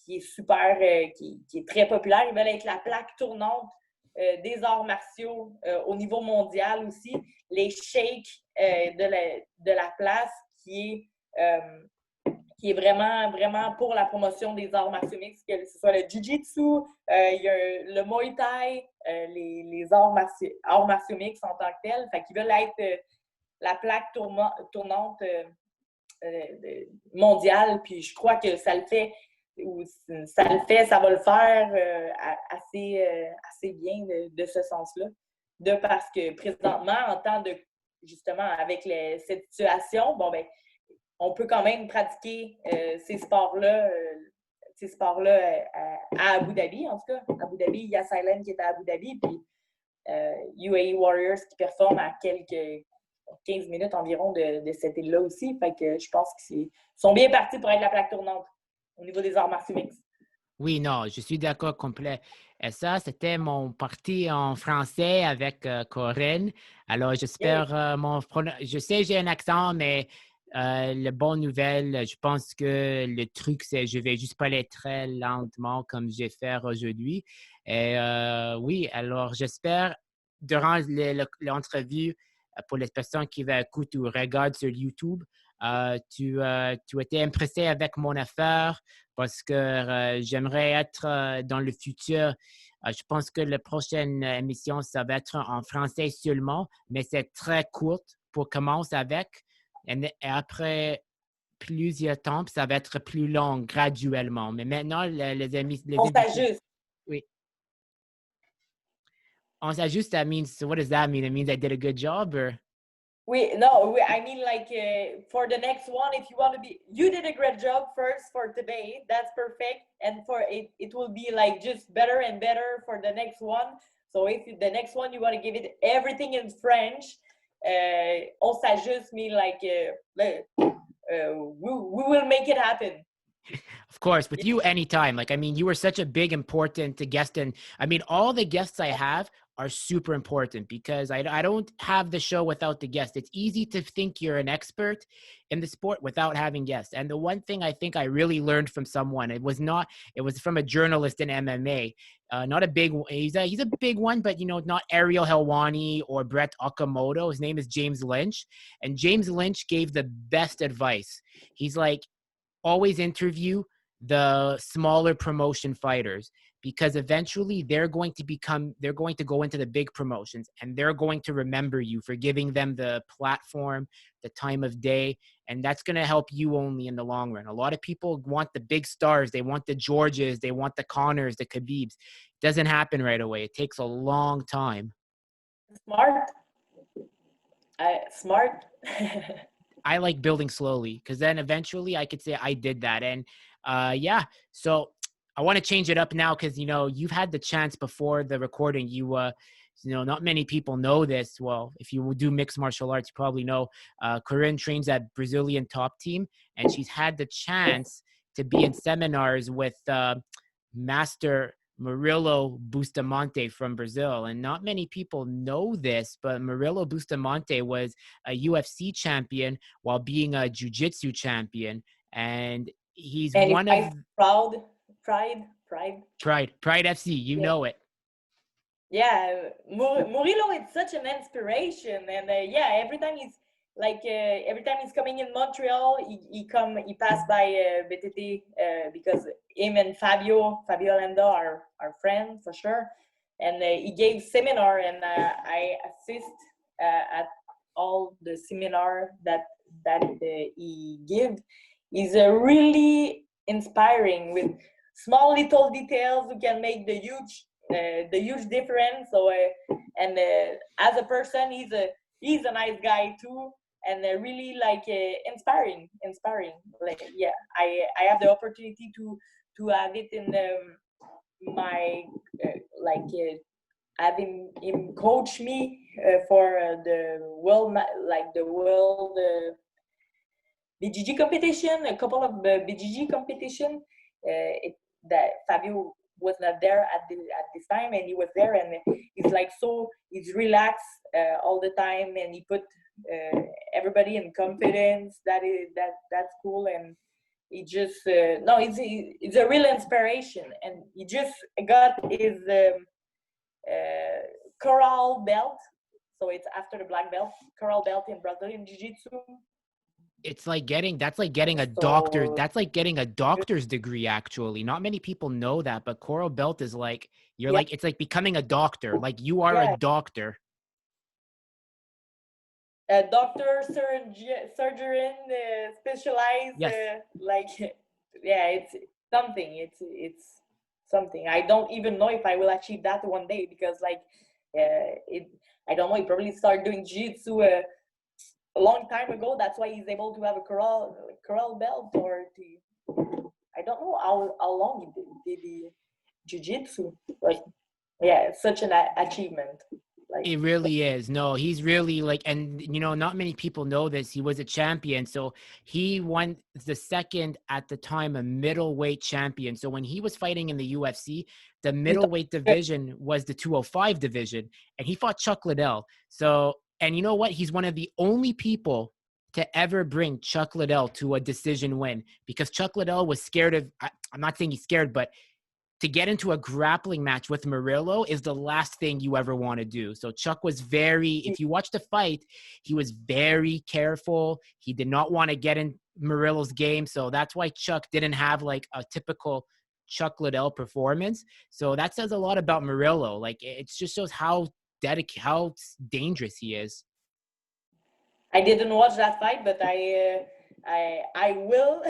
qui est super, qui est très populaire, ils veulent être la plaque tournante des arts martiaux au niveau mondial aussi. Les sheiks de la place qui est vraiment, vraiment pour la promotion des arts martiaux mixtes, que ce soit le jiu-jitsu, il y a le muay thai, les arts martiaux mixtes en tant que tels. Fait qu'ils veulent être la plaque tournante mondial, puis je crois que ça le fait, ça va le faire assez bien de ce sens-là. Parce que présentement, en temps de, justement, avec cette situation, bon, ben, on peut quand même pratiquer ces sports-là à Abu Dhabi, en tout cas. Abu Dhabi, il y a Silent qui est à Abu Dhabi, puis UAE Warriors qui performe à quelques 15 minutes environ de cette île-là aussi. Fait que je pense qu'ils sont bien partis pour être la plaque tournante au niveau des arts martiaux mixtes. Oui, non, je suis d'accord complet. Et ça, c'était mon parti en français avec Corinne. Alors, j'espère, je sais j'ai un accent, mais la bonne nouvelle, je pense que le truc, c'est je vais juste parler très lentement comme je vais faire aujourd'hui. Et oui, alors j'espère, durant l'entrevue, pour les personnes qui vont écouter ou regardent sur YouTube, tu étais impressé avec mon affaire parce que j'aimerais être dans le futur. Je pense que la prochaine émission, ça va être en français seulement, mais c'est très courte pour commencer avec. Et après plusieurs temps, ça va être plus long graduellement. Mais maintenant, les amis, les On invités. s'ajuste. Oui. On s'ajuste, that means, so what does that mean? It means I did a good job or? I mean, like, for the next one, if you want to be, you did a great job first for today. That's perfect. And for it will be like just better and better for the next one. So if the next one, you want to give it everything in French, on s'ajuste mean like, we will make it happen. Of course, with you anytime. Like, I mean, you were such a big, important guest. And I mean, all the guests I have are super important because I don't have the show without the guest. It's easy to think you're an expert in the sport without having guests. And the one thing I think I really learned from someone, it was from a journalist in MMA. Not a big, he's a big one, but not Ariel Helwani or Brett Okamoto. His name is James Lynch. And James Lynch gave the best advice. He's like, always interview the smaller promotion fighters because eventually they're going to go into the big promotions and they're going to remember you for giving them the platform, the time of day, and that's going to help you only in the long run. A lot of people want the big stars. They want the Georges, they want the Connors, the Khabibs. It doesn't happen right away. It takes a long time. Smart. I like building slowly because then eventually I could say I did that. And yeah, so I want to change it up now because, you've had the chance before the recording. Not many people know this. Well, if you do mixed martial arts, you probably know Corinne trains at Brazilian top team, and she's had the chance to be in seminars with Master Murilo Bustamante from Brazil. And not many people know this, but Murilo Bustamante was a UFC champion while being a jiu-jitsu champion. And he's one of Pride FC, you know it. Yeah, Murilo is such an inspiration, and every time he's coming in Montreal, he pass by BTT because him and Fabio Landa are friends for sure, and he gave seminar, and I assist at all the seminar that he give. He's really inspiring with small little details who can make the huge difference. So as a person, he's a nice guy too, and really inspiring. Like, yeah, I have the opportunity to have it in my having him coach me for the world BGG competition, a couple of BGG competition. That Fabio was not there at this time, and he was there, and he's relaxed all the time, and he put everybody in confidence. That's cool, and he just it's a real inspiration, and he just got his coral belt, so it's after the black belt, coral belt in Brazilian Jiu-Jitsu. It's like getting a doctor. That's like getting a doctor's degree, actually. Not many people know that, but coral belt is like, it's like becoming a doctor. Like you are a doctor. a doctor, surgeon, specialized, Yes. like, yeah, it's something. It's something. I don't even know if I will achieve that one day because, like, it. I don't know. He probably started doing jiu-jitsu a long time ago. That's why he's able to have a corral belt, or I don't know how long he did the jiu-jitsu. Like, yeah, it's such an achievement. Like, It really is. No, he's really like, and not many people know this. He was a champion. So he won the second at the time, a middleweight champion. So when he was fighting in the UFC, the middleweight division was the 205 division, and he fought Chuck Liddell. So, and you know what? He's one of the only people to ever bring Chuck Liddell to a decision win, because Chuck Liddell was scared of, I'm not saying he's scared, but to get into a grappling match with Murillo is the last thing you ever want to do. So Chuck was if you watch the fight, he was very careful. He did not want to get in Murillo's game. So that's why Chuck didn't have like a typical Chuck Liddell performance. So that says a lot about Murillo. Like, it just shows how how dangerous he is. I didn't watch that fight, but I will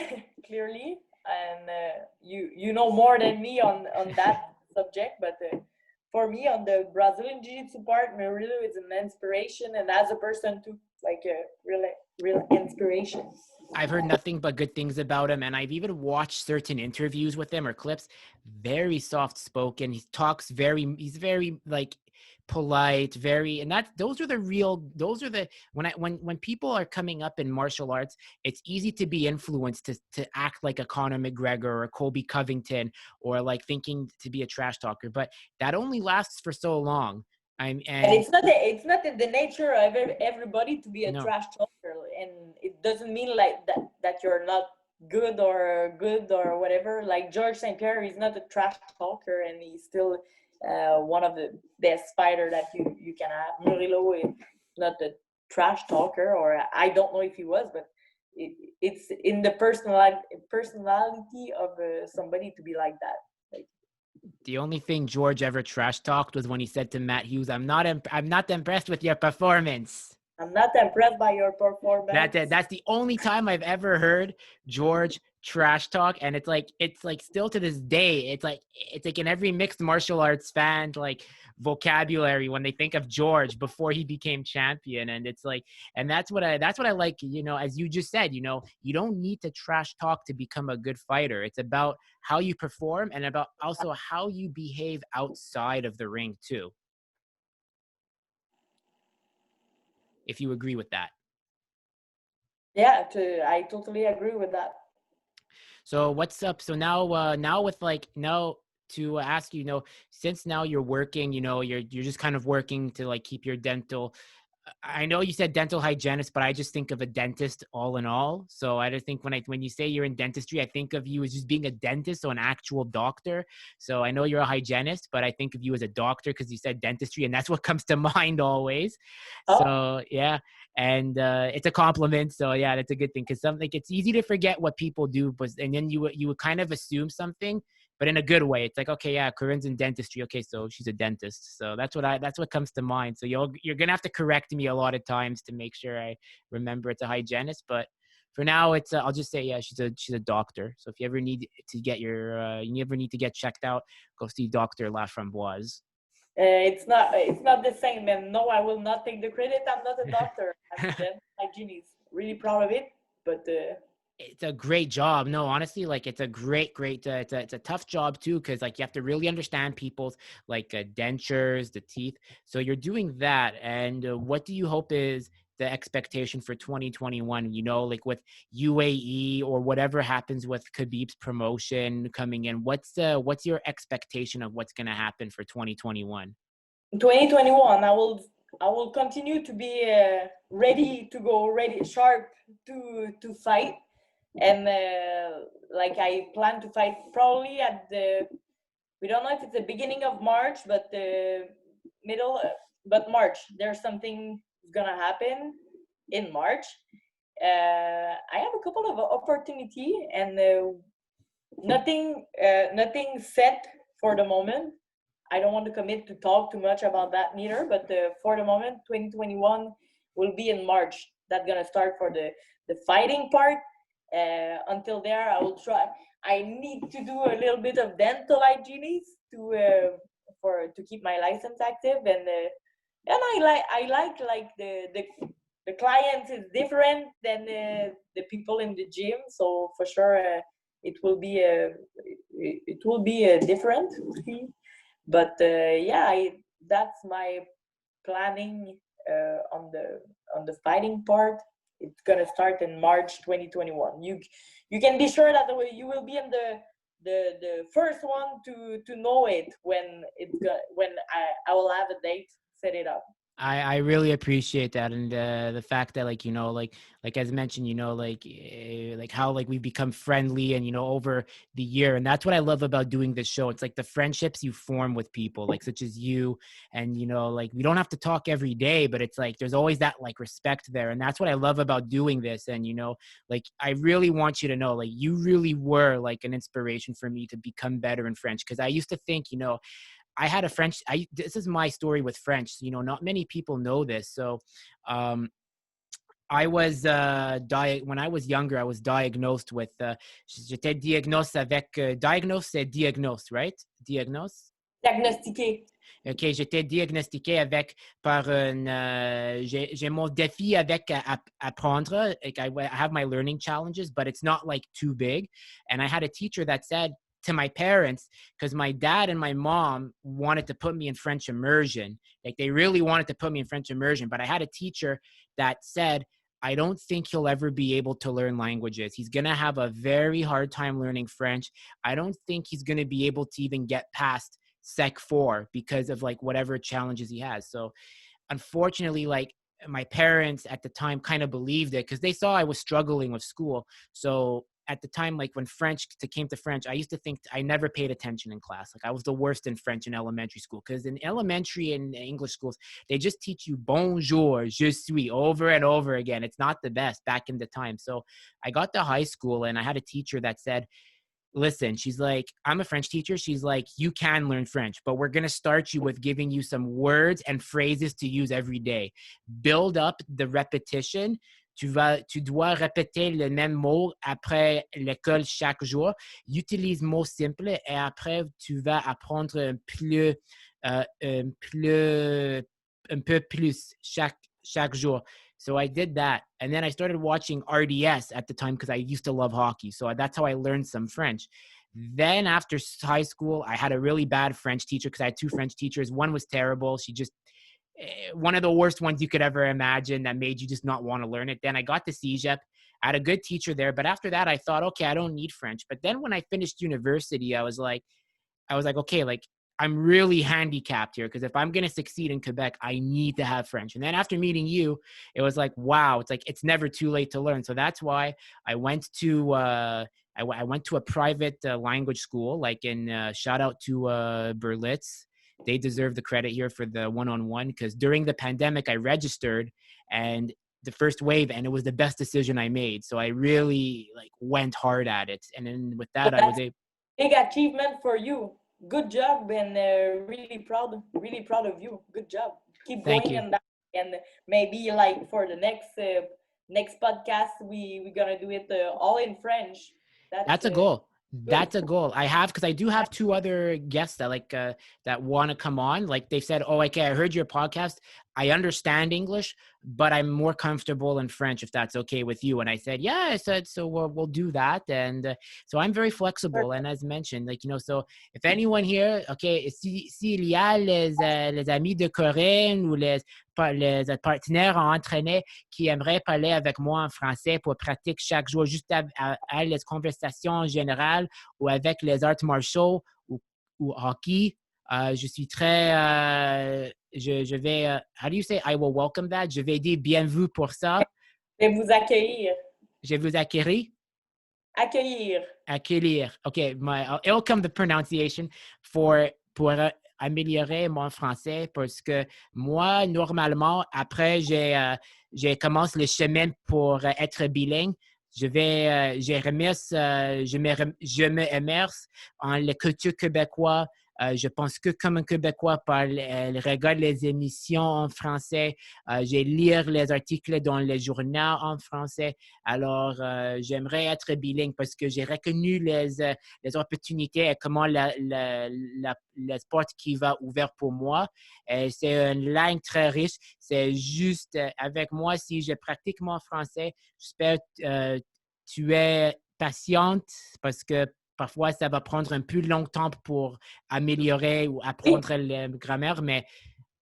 clearly, and you know more than me on that subject. But for me, on the Brazilian Jiu-Jitsu part, Murillo is an inspiration, and as a person too, like a real inspiration. I've heard nothing but good things about him, and I've even watched certain interviews with him or clips. Very soft spoken. He talks he's very like polite, and those are the when people are coming up in martial arts, it's easy to be influenced to act like a Conor McGregor or a Colby Covington, or like thinking to be a trash talker, but that only lasts for so long. And it's not in the nature of everybody to be a No. trash talker, and it doesn't mean like that you're not good or whatever. Like George St. Pierre, he's not a trash talker, and he's still one of the best fighter that you can have. Murillo is not a trash talker, or I don't know if he was, but it's in the personality of somebody to be like that. Like, the only thing George ever trash talked was when he said to Matt Hughes, I'm not impressed with your performance." I'm not impressed by your performance. That's the only time I've ever heard George trash talk, and it's like still to this day, it's like in every mixed martial arts fan like vocabulary when they think of George before he became champion. And it's like, and that's what I like, as you just said, you don't need to trash talk to become a good fighter. It's about how you perform, and about also how you behave outside of the ring too, if you agree with that. Yeah, I totally agree with that. So what's up? So now with like now to ask you, since now you're working, you're just kind of working to like keep your dental. I know you said dental hygienist, but I just think of a dentist all in all. So I just think when you say you're in dentistry, I think of you as just being a dentist, so an actual doctor. So I know you're a hygienist, but I think of you as a doctor because you said dentistry, and that's what comes to mind always. Oh, So yeah, and it's a compliment. So yeah, that's a good thing, because something, it's easy to forget what people do, but and then you would kind of assume something, but in a good way. It's like, okay, yeah, Corinne's in dentistry. Okay, so she's a dentist. So that's what comes to mind. So you're gonna have to correct me a lot of times to make sure I remember it's a hygienist. But for now, it's I'll just say, yeah, she's a doctor. So if you ever need to get you ever need to get checked out, go see Dr. Laframboise. it's not the same. And no, I will not take the credit. I'm not a doctor. I'm a dental hygienist. Really proud of it, but It's a great job. No, honestly, like it's a great, it's a tough job too, because like you have to really understand people's like dentures, the teeth. So you're doing that. And what do you hope is the expectation for 2021? Like with UAE or whatever happens with Khabib's promotion coming in. What's your expectation of what's going to happen for 2021? 2021, I will continue to be ready to go, ready, sharp to fight. And like I plan to fight probably at we don't know if it's the beginning of March, but the middle, but March. There's something gonna happen in March. I have a couple of opportunity, and nothing set for the moment. I don't want to commit to talk too much about that neither, but for the moment, 2021 will be in March. That's gonna start for the fighting part. Until there, I will try. I need to do a little bit of dental hygiene to keep my license active, and I like the clients is different than the people in the gym, so for sure it will be different. But that's my planning on the fighting part. It's gonna start in March 2021. You can be sure that you will be in the first one to know it when I will have a date set it up. I really appreciate that, and the fact that like as mentioned, like how like we've become friendly and over the year, and that's what I love about doing this show. It's like the friendships you form with people like such as you, and like we don't have to talk every day, but it's like there's always that like respect there, and that's what I love about doing this. And like I really want you to know, like you really were like an inspiration for me to become better in French, because I used to think I had a French. This is my story with French. Not many people know this. So, I was when I was younger, I was diagnosed with. J'étais diagnosé avec diagnose, c'est diagnose, right? Diagnose. Diagnostiqué. OK, j'étais diagnostiqué par j'ai mon défi avec apprendre. Like I have my learning challenges, but it's not like too big. And I had a teacher that said to my parents, because my dad and my mom wanted to put me in French immersion. Like they really wanted to put me in French immersion, but I had a teacher that said, I don't think he'll ever be able to learn languages. He's going to have a very hard time learning French. I don't think he's going to be able to even get past Sec 4 because of like whatever challenges he has. So unfortunately, like my parents at the time kind of believed it because they saw I was struggling with school. So at the time, like when French came to French, I used to think I never paid attention in class. Like I was the worst in French in elementary school, because in elementary and English schools, they just teach you bonjour, je suis over and over again. It's not the best back in the time. So I got to high school and I had a teacher that said, listen, she's like, I'm a French teacher. She's like, you can learn French, but we're going to start you with giving you some words and phrases to use every day. Build up the repetition. Tu dois répéter le même mot après l'école chaque jour. Utilise mots simples et après, tu vas apprendre un peu plus chaque jour. So I did that. And then I started watching RDS at the time because I used to love hockey. So that's how I learned some French. Then after high school, I had a really bad French teacher because I had two French teachers. One was terrible. She just, one of the worst ones you could ever imagine that made you just not want to learn it. Then I got to CEGEP. I had a good teacher there. But after that, I thought, okay, I don't need French. But then when I finished university, I was like, okay, like I'm really handicapped here because if I'm going to succeed in Quebec, I need to have French. And then after meeting you, it was like, wow, it's like, it's never too late to learn. So that's why I went to, I went to a private language school, like in shout out to Berlitz. They deserve the credit here for the one-on-one, because during the pandemic, I registered and the first wave, and it was the best decision I made. So I really like went hard at it. And then with that, I was able. Big achievement for you. Good job, and really proud of you. Good job. Keep going on that, and maybe like for the next podcast, we're gonna do it all in French. That's a goal. That's a goal I have, because I do have two other guests that like that want to come on. Like they said, oh, okay, I heard your podcast. I understand English, but I'm more comfortable in French if that's okay with you. And I said, yeah, I said, so we'll do that. And so I'm very flexible. And as mentioned, like, so if anyone here, okay, s'il y a les amis de Corinne ou les partenaires en entraîneur qui aimeraient parler avec moi en français pour pratiquer chaque jour juste à les conversations générales ou avec les arts martiaux ou hockey, je suis très, je vais, how do you say, I will welcome that? Je vais dire bienvenue pour ça. Je vais vous accueillir. Je vais vous accueillir? Accueillir. Accueillir. Okay, it'll come the pronunciation pour améliorer mon français, parce que moi, normalement, après, j'ai commencé le chemin pour être bilingue. Je me immerse en la culture québécoise, Je pense que comme un Québécois elle regarde les émissions en français. Je lire les articles dans les journaux en français. Alors, j'aimerais être bilingue parce que j'ai reconnu les opportunités et comment le sport qui va ouvert pour moi. C'est une langue très riche. C'est juste avec moi, si je pratique mon français, j'espère tu es patiente parce que parfois, ça va prendre un peu long temps pour améliorer ou apprendre la grammaire, mais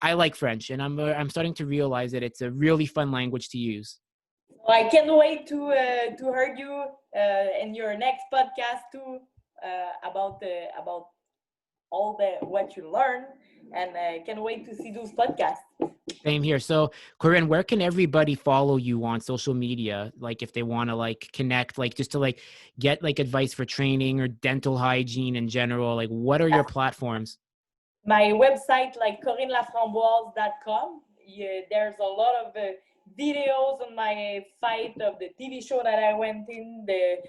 I like French, and I'm starting to realize that it's a really fun language to use. I can't wait to hear you in your next podcast too about all what you learn, and I can't wait to see those podcasts. Same here. So, Corinne, where can everybody follow you on social media? Like, if they want to like connect, like just to like get like advice for training or dental hygiene in general, like what are your platforms? My website, like corinnelaframboise.com. Yeah, there's a lot of videos on my fight of the TV show that I went in, the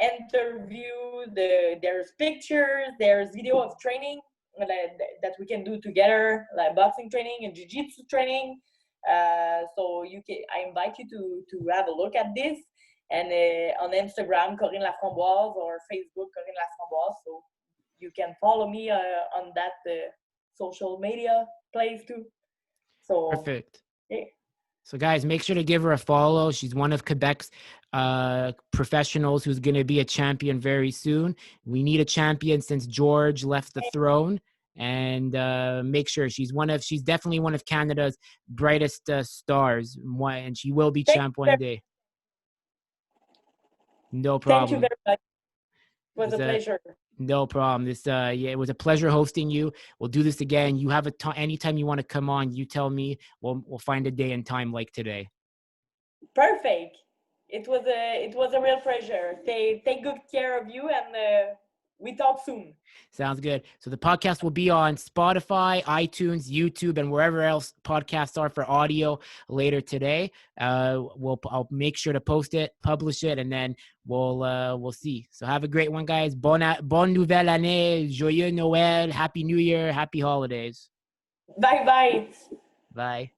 interview, there's pictures, there's video of training that we can do together, like boxing training and jiu-jitsu training. So I invite you to have a look at this, and on Instagram, Corinne Laframboise, or Facebook, Corinne Laframboise. So you can follow me on that social media place too. So Perfect. yeah. So, guys, make sure to give her a follow. She's one of Quebec's professionals who's going to be a champion very soon. We need a champion since George left the throne. And make sure she's definitely one of Canada's brightest stars. And she will be champ one day. No problem. Thank you very much. It was a pleasure. No problem. It was a pleasure hosting you. We'll do this again. You have anytime you want to come on, you tell me. We'll find a day and time like today. Perfect. It was a real pleasure. Take good care of you, and we talk soon. Sounds good. So the podcast will be on Spotify, iTunes, YouTube, and wherever else podcasts are for audio later today. I'll make sure to post it, publish it, and then we'll see. So have a great one, guys. Bonne nouvelle année, joyeux Noël, happy New Year, happy holidays. Bye. Bye.